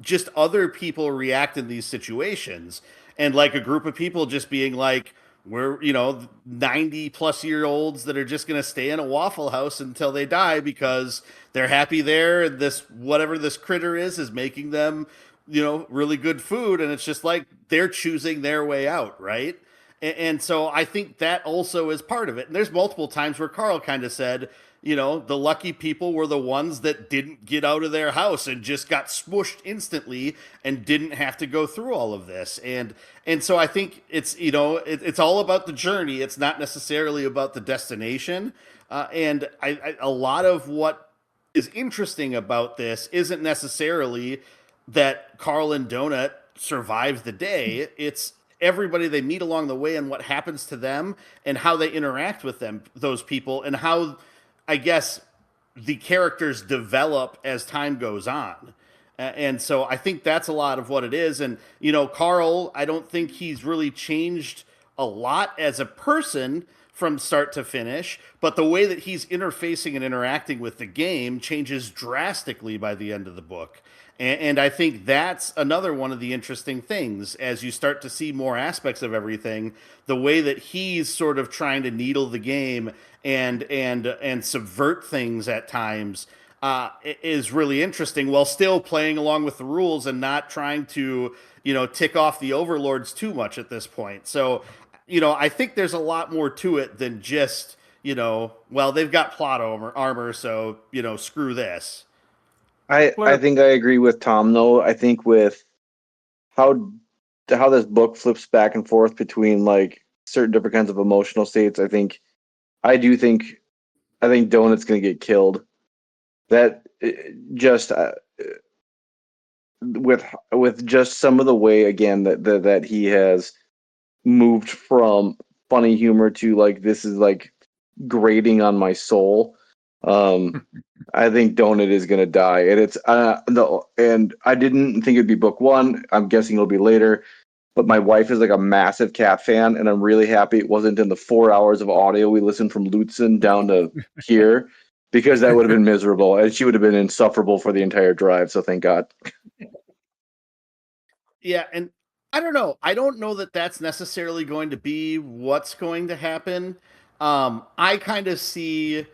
just other people react in these situations. And like a group of people just being like, we're, 90-plus-year-olds that are just going to stay in a Waffle House until they die because they're happy there. And this, whatever this critter is making them, really good food. And it's just like they're choosing their way out, right? And so I think that also is part of it. And there's multiple times where Carl kind of said, the lucky people were the ones that didn't get out of their house and just got smushed instantly and didn't have to go through all of this. And so I think it's, it's all about the journey. It's not necessarily about the destination. And a lot of what is interesting about this isn't necessarily that Carl and Donut survive the day. It's everybody they meet along the way and what happens to them and how they interact with them, those people, and how, I guess, the characters develop as time goes on. And so I think that's a lot of what it is. And, Carl, I don't think he's really changed a lot as a person from start to finish, but the way that he's interfacing and interacting with the game changes drastically by the end of the book. And I think that's another one of the interesting things as you start to see more aspects of everything. The way that he's sort of trying to needle the game and subvert things at times is really interesting, while still playing along with the rules and not trying to tick off the overlords too much at this point. So I think there's a lot more to it than just well, they've got plot armor, so screw this. I think I agree with Tom, though. I think with how this book flips back and forth between like certain different kinds of emotional states, I think Donut's going to get killed. That just with just some of the way again that he has moved from funny humor to like this is like grating on my soul. I think Donut is gonna die, and it's and I didn't think it'd be book one. I'm guessing it'll be later. But my wife is like a massive cat fan, and I'm really happy it wasn't in the 4 hours of audio we listened from Lutzen down to here, because that would have been miserable, and she would have been insufferable for the entire drive. So thank God. Yeah, and I don't know. I don't know that that's necessarily going to be what's going to happen. I kind of see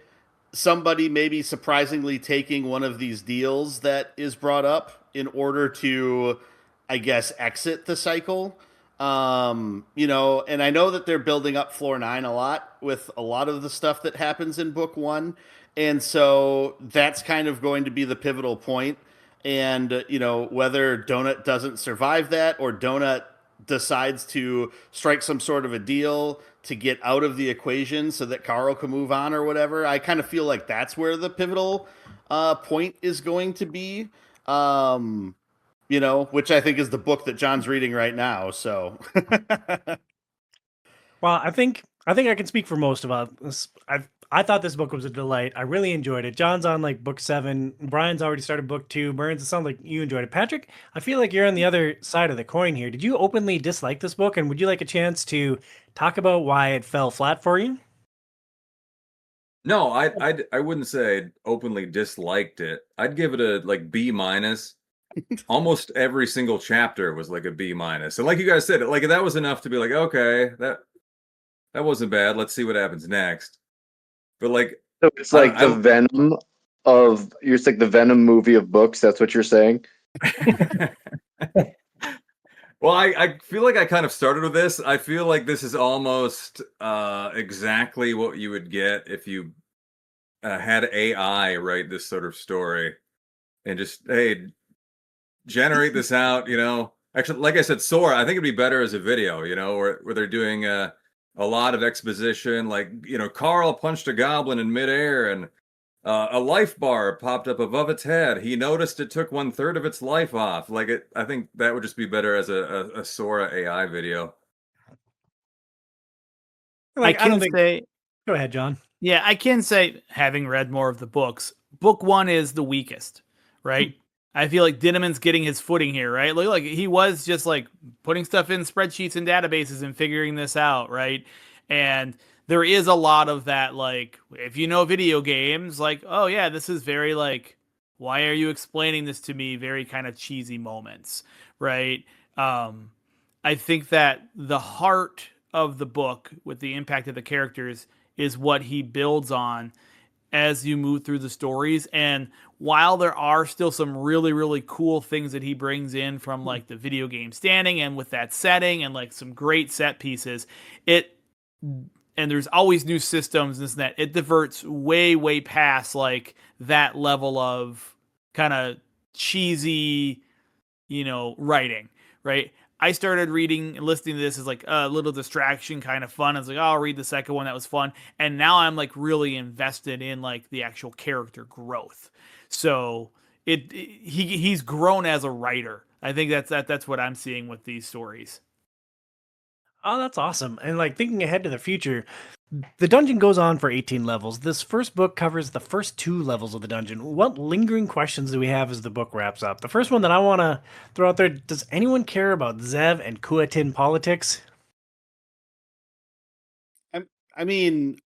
somebody maybe surprisingly taking one of these deals that is brought up in order to, I guess, exit the cycle. And I know that they're building up Floor 9 a lot with a lot of the stuff that happens in book one. And so that's kind of going to be the pivotal point. And, whether Donut doesn't survive that or Donut decides to strike some sort of a deal to get out of the equation so that Carl can move on or whatever, I kind of feel like that's where the pivotal point is going to be. Which I think is the book that John's reading right now. So, Well, I think I can speak for most of us. I thought this book was a delight. I really enjoyed it. John's on like book 7. Brian's already started book 2. Burns, it sounds like you enjoyed it. Patrick, I feel like you're on the other side of the coin here. Did you openly dislike this book, and would you like a chance to talk about why it fell flat for you? No, I wouldn't say I openly disliked it. I'd give it a like B minus. Almost every single chapter was like a B minus, and like you guys said, like that was enough to be like, okay, that wasn't bad. Let's see what happens next. But like, So it's like the Venom of you're like the Venom movie of books. That's what you're saying. Well, I feel like I kind of started with this. I feel like this is almost exactly what you would get if you had AI write this sort of story and just, hey, generate this out, Actually, like I said, Sora, I think it'd be better as a video, where they're doing a lot of exposition. Like, Carl punched a goblin in midair and a life bar popped up above its head. He noticed it took 1/3 of its life off. Like I think that would just be better as a Sora AI video. Like, I can say, Go ahead, John. yeah, I can say, having read more of the books, book 1 is the weakest, right? I feel like Dinniman's getting his footing here, right? Like he was just like putting stuff in spreadsheets and databases and figuring this out, right? And there is a lot of that, like, if you know video games, like, oh yeah, this is very like, why are you explaining this to me? Very kind of cheesy moments, right? I think that the heart of the book with the impact of the characters is what he builds on as you move through the stories. And while there are still some really, really cool things that he brings in from like the video game standing and with that setting and like some great set pieces, and there's always new systems and this and that, it diverts way, way past like that level of kind of cheesy, writing, right? I started reading and listening to this as like a little distraction, kind of fun. I was like, oh, I'll read the second one. That was fun. And now I'm like really invested in like the actual character growth. So he's grown as a writer. I think that's what I'm seeing with these stories. Oh, that's awesome. And like thinking ahead to the future, the dungeon goes on for 18 levels. This first book covers the first 2 levels of the dungeon. What lingering questions do we have as the book wraps up? The first one that I want to throw out there, does anyone care about Zev and Kuatin politics? I mean,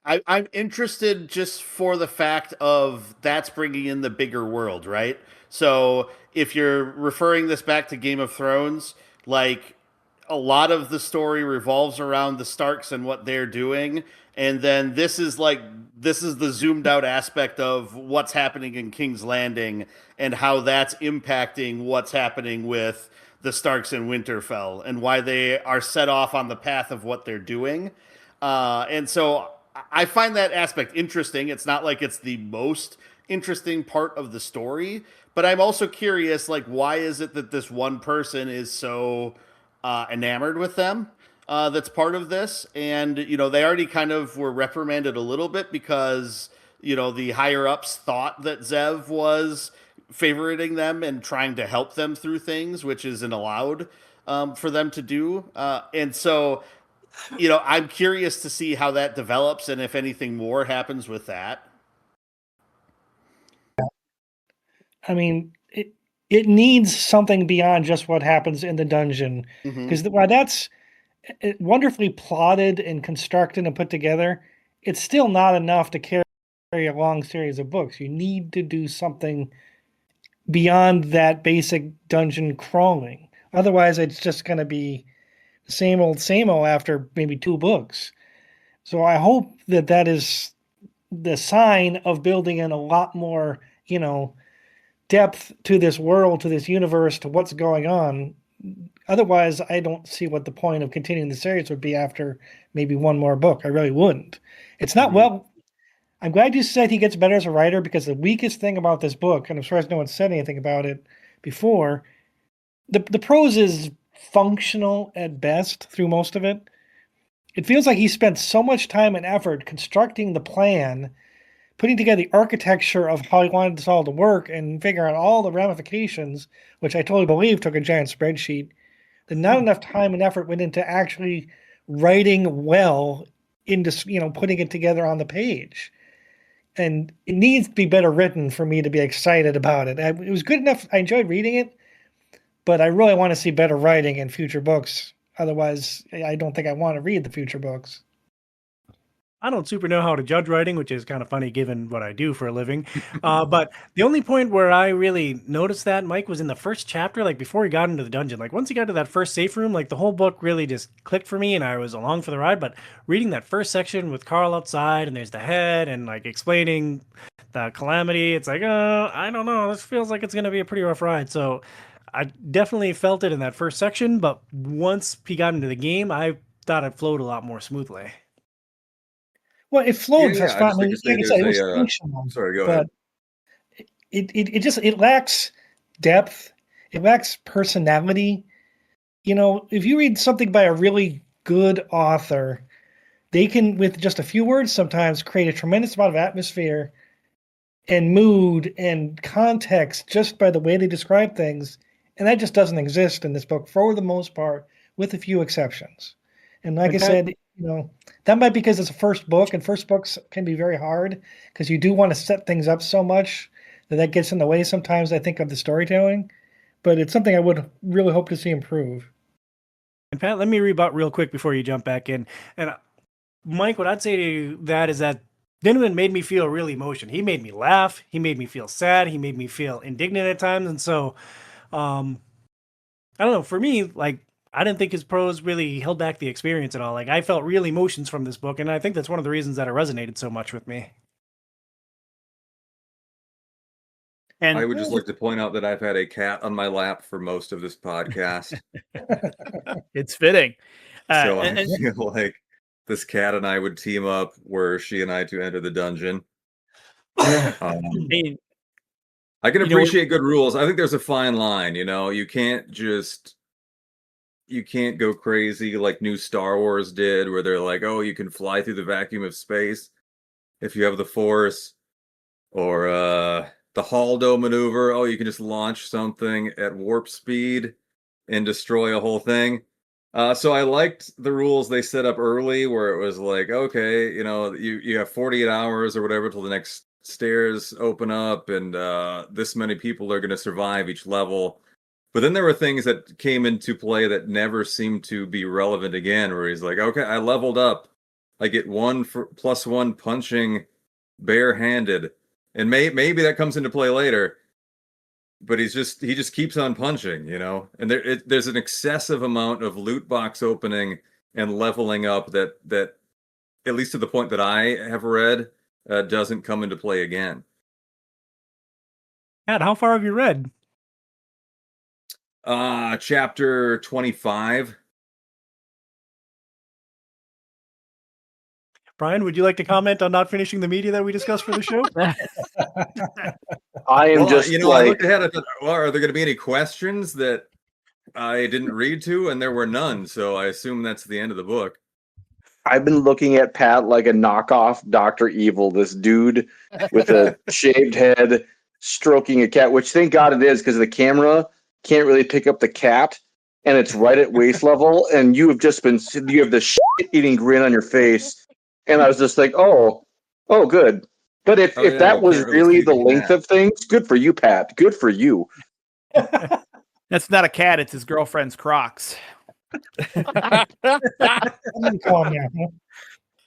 I'm interested just for the fact of that's bringing in the bigger world, right? So if you're referring this back to Game of Thrones, like a lot of the story revolves around the Starks and what they're doing, and then this is the zoomed out aspect of what's happening in King's Landing and how that's impacting what's happening with the Starks in Winterfell and why they are set off on the path of what they're doing. And so I find that aspect interesting. It's not like it's the most interesting part of the story, but I'm also curious, like, why is it that this one person is so enamored with them? That's part of this, and they already kind of were reprimanded a little bit because the higher ups thought that Zev was favoriting them and trying to help them through things, which isn't allowed for them to do, and so. I'm curious to see how that develops and if anything more happens with that. I mean, it needs something beyond just what happens in the dungeon, because while that's wonderfully plotted and constructed and put together, it's still not enough to carry a long series of books. You need to do something beyond that basic dungeon crawling. Otherwise, it's just going to be same old after maybe 2 books. So I hope that is the sign of building in a lot more, depth to this world, to this universe, to what's going on. Otherwise, I don't see what the point of continuing the series would be after maybe 1 more book. I really wouldn't. It's not well. I'm glad you said he gets better as a writer, because the weakest thing about this book, and I'm surprised no one said anything about it before, the prose is functional at best through most of it. It feels like he spent so much time and effort constructing the plan, putting together the architecture of how he wanted this all to work, and figuring out all the ramifications, which I totally believe took a giant spreadsheet, that not enough time and effort went into actually writing well, into putting it together on the page. And it needs to be better written for me to be excited about it. It was good enough. I enjoyed reading it, but I really want to see better writing in future books. Otherwise, I don't think I want to read the future books. I don't super know how to judge writing, which is kind of funny given what I do for a living. But the only point where I really noticed that, Mike, was in the first chapter, like before he got into the dungeon. Like once he got to that first safe room, like the whole book really just clicked for me and I was along for the ride. But reading that first section with Carl outside and there's the head and like explaining the calamity, it's like, I don't know. This feels like it's going to be a pretty rough ride. So I definitely felt it in that first section. But once he got into the game, I thought it flowed a lot more smoothly. Well, it flowed Yeah, just I fine. just I like mean, to say like I said, it was there's a. functional, Sorry, go but ahead. it lacks depth. It lacks personality. If you read something by a really good author, they can, with just a few words, sometimes create a tremendous amount of atmosphere and mood and context just by the way they describe things. And that just doesn't exist in this book for the most part, with a few exceptions. And like I said, that might be because it's a first book, and first books can be very hard because you do want to set things up so much that gets in the way sometimes, I think, of the storytelling. But it's something I would really hope to see improve. And Pat, let me rebut real quick before you jump back in. And Mike, what I'd say to that is that Dinniman made me feel real emotion. He made me laugh. He made me feel sad. He made me feel indignant at times. And so, I don't know. For me, like, I didn't think his prose really held back the experience at all. Like, I felt real emotions from this book, and I think that's one of the reasons that it resonated so much with me. And I would just like to point out that I've had a cat on my lap for most of this podcast. it's fitting. So And- I and- feel like this cat and I would team up were she and I to enter the dungeon. I mean, I can You know, appreciate good rules. I think there's a fine line, you can't go crazy like new Star Wars did, where they're like, oh, you can fly through the vacuum of space if you have the Force, or the Haldo maneuver. Oh, you can just launch something at warp speed and destroy a whole thing. So I liked the rules they set up early, where it was like, okay, you have 48 hours or whatever till the next stairs open up, and this many people are going to survive each level. But then there were things that came into play that never seemed to be relevant again, where he's like, okay, I leveled up. I get +1 punching barehanded. And maybe that comes into play later. But he just keeps on punching, And there's an excessive amount of loot box opening and leveling up that at least to the point that I have read, doesn't come into play again. Matt, how far have you read? Chapter 25. Brian, would you like to comment on not finishing the media that we discussed for the show? I am just I like, looked ahead. I thought, well, are there going to be any questions that I didn't read to? And there were none. So I assume that's the end of the book. I've been looking at Pat like a knockoff Dr. Evil, this dude with a shaved head stroking a cat, which thank God it is, because the camera can't really pick up the cat, and it's right at waist level, and you have the shit-eating grin on your face, and I was just like, oh, good. But if that was really the length of things, good for you, Pat. Good for you. that's not a cat; it's his girlfriend's Crocs.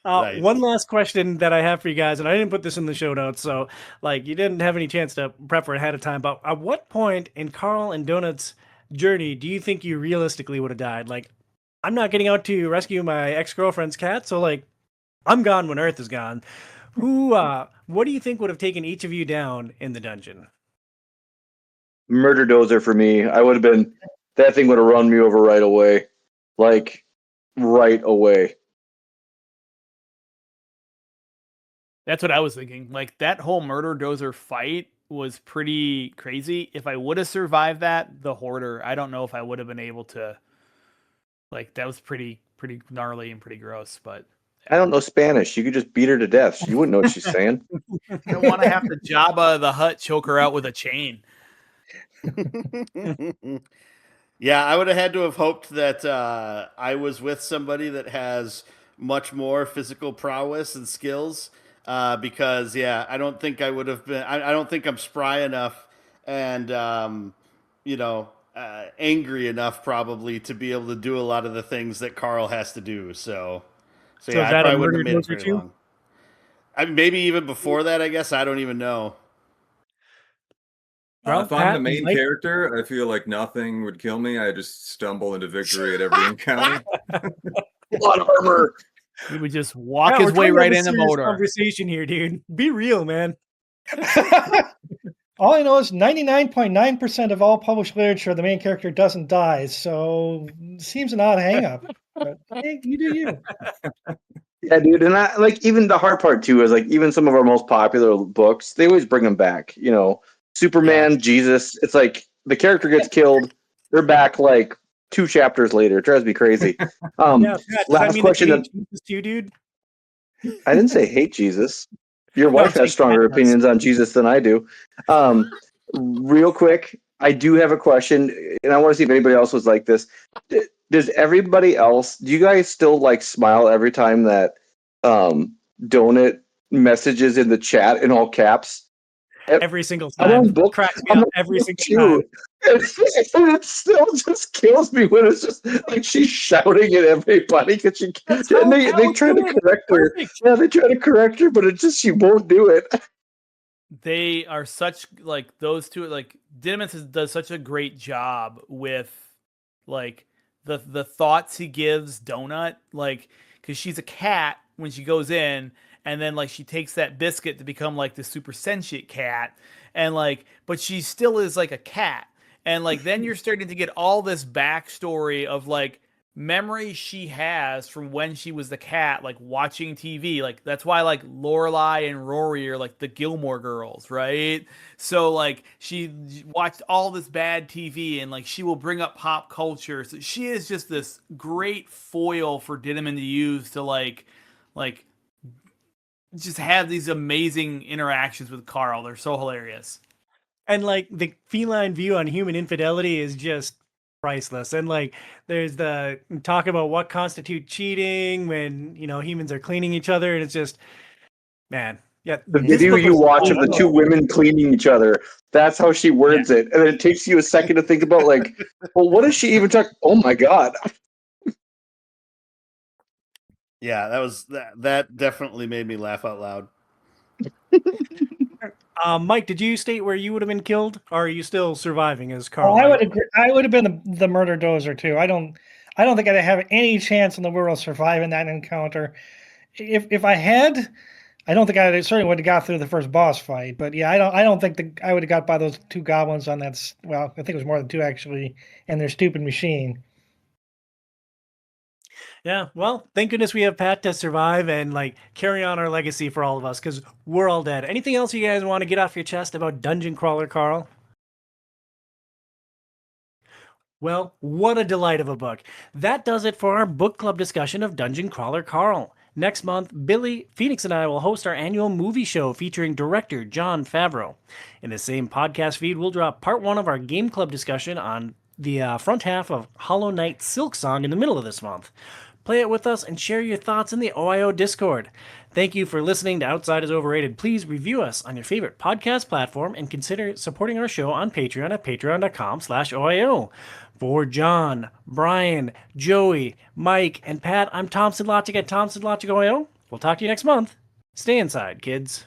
Nice. One last question that I have for you guys, and I didn't put this in the show notes, so like you didn't have any chance to prep for it ahead of time. But at what point in Carl and Donut's journey do you think you realistically would have died? Like, I'm not getting out to rescue my ex-girlfriend's cat, so like, I'm gone when Earth is gone. What do you think would have taken each of you down in the dungeon? Murder dozer for me. That thing would have run me over right away. Like, right away. That's what I was thinking. Like, that whole murder dozer fight was pretty crazy. If I would have survived that, the hoarder, I don't know if I would have been able to. Like, that was pretty gnarly and pretty gross. But I don't know Spanish. You could just beat her to death. You wouldn't know what she's saying. I don't want to have to Jabba the Hutt choke her out with a chain. Yeah, I would have had to have hoped that I was with somebody that has much more physical prowess and skills. Because I don't think I would have been. I don't think I'm spry enough and angry enough probably to be able to do a lot of the things that Carl has to do. So is I that a probably wouldn't have murder made it dozer very too? long. I mean, maybe even before that. I guess I don't even know. Well, If I'm Pat, the main Mike- character, I feel like nothing would kill me. I just stumble into victory at every encounter. A lot of armor. He would just walk Pat, his we're way trying to right have a in the serious motor. Conversation here, dude. Be real, man. All I know is 99.9% of all published literature, the main character doesn't die. So it seems an odd hang up. But hey, you do you. Yeah, dude. And I like, even the hard part too is like, even some of our most popular books, they always bring them back. Superman, Jesus. It's like the character gets killed, they're back like 2 chapters later. It drives me crazy. Yeah, Pat, does that Last mean question. that you hate Jesus too, dude? I didn't say hate Jesus. Your No, wife I'm has stronger saying Pat does. opinions on Jesus than I do. Real quick, I do have a question, and I want to see if anybody else was like this. Does everybody else? Do you guys still like smile every time that Donut messages in the chat in all caps? every single I'm on time. book. Cracks me I'm up on every book single time. And it still just kills me when it's just like she's shouting at everybody because That's how they Cal's try to doing it. correct her. Perfect. Yeah, they try to correct her, but it just she won't do it. They are such like those two. Like Dinniman does such a great job with like the thoughts he gives Donut. Like because she's a cat when she goes in, and then like she takes that biscuit to become like the super sentient cat, and like but she still is like a cat, and like then you're starting to get all this backstory of like memories she has from when she was the cat, like watching TV. Like that's why like Lorelai and Rory are like the Gilmore Girls, right? So like she watched all this bad TV and like she will bring up pop culture. So she is just this great foil for Dinniman to use to like just have these amazing interactions with Carl. They're so hilarious. And like the feline view on human infidelity is just priceless. And like there's the talk about what constitutes cheating when, you know, humans are cleaning each other. And it's just, man, yeah. The This video book you was watch of the two women cleaning each other, that's how she words it. And then it takes you a second to think about, like, well, what is she even talking? Oh my God. Yeah, that definitely made me laugh out loud. Mike, did you state where you would have been killed? Or are you still surviving as Oh, Carl? I would agree. I would have been the murder dozer too. I don't think I'd have any chance in the world of surviving that encounter. If I had, I don't think I certainly would have got through the first boss fight. But yeah, I don't think I would have got by those two goblins on that. Well, I think it was more than two actually, and their stupid machine. Yeah, well, thank goodness we have Pat to survive and like carry on our legacy for all of us because we're all dead. Anything else you guys want to get off your chest about Dungeon Crawler Carl? Well, what a delight of a book. That does it for our book club discussion of Dungeon Crawler Carl. Next month, Billy, Phoenix, and I will host our annual movie show featuring director Jon Favreau. In the same podcast feed, we'll drop part one of our game club discussion on the front half of Hollow Knight Silksong in the middle of this month. Play it with us and share your thoughts in the OiO Discord. Thank you for listening to Outside is Overrated. Please review us on your favorite podcast platform and consider supporting our show on Patreon at patreon.com/OiO. For John, Brian, Joey, Mike, and Pat, I'm Thompson Logic at Thompson Logic OiO. We'll talk to you next month. Stay inside, kids.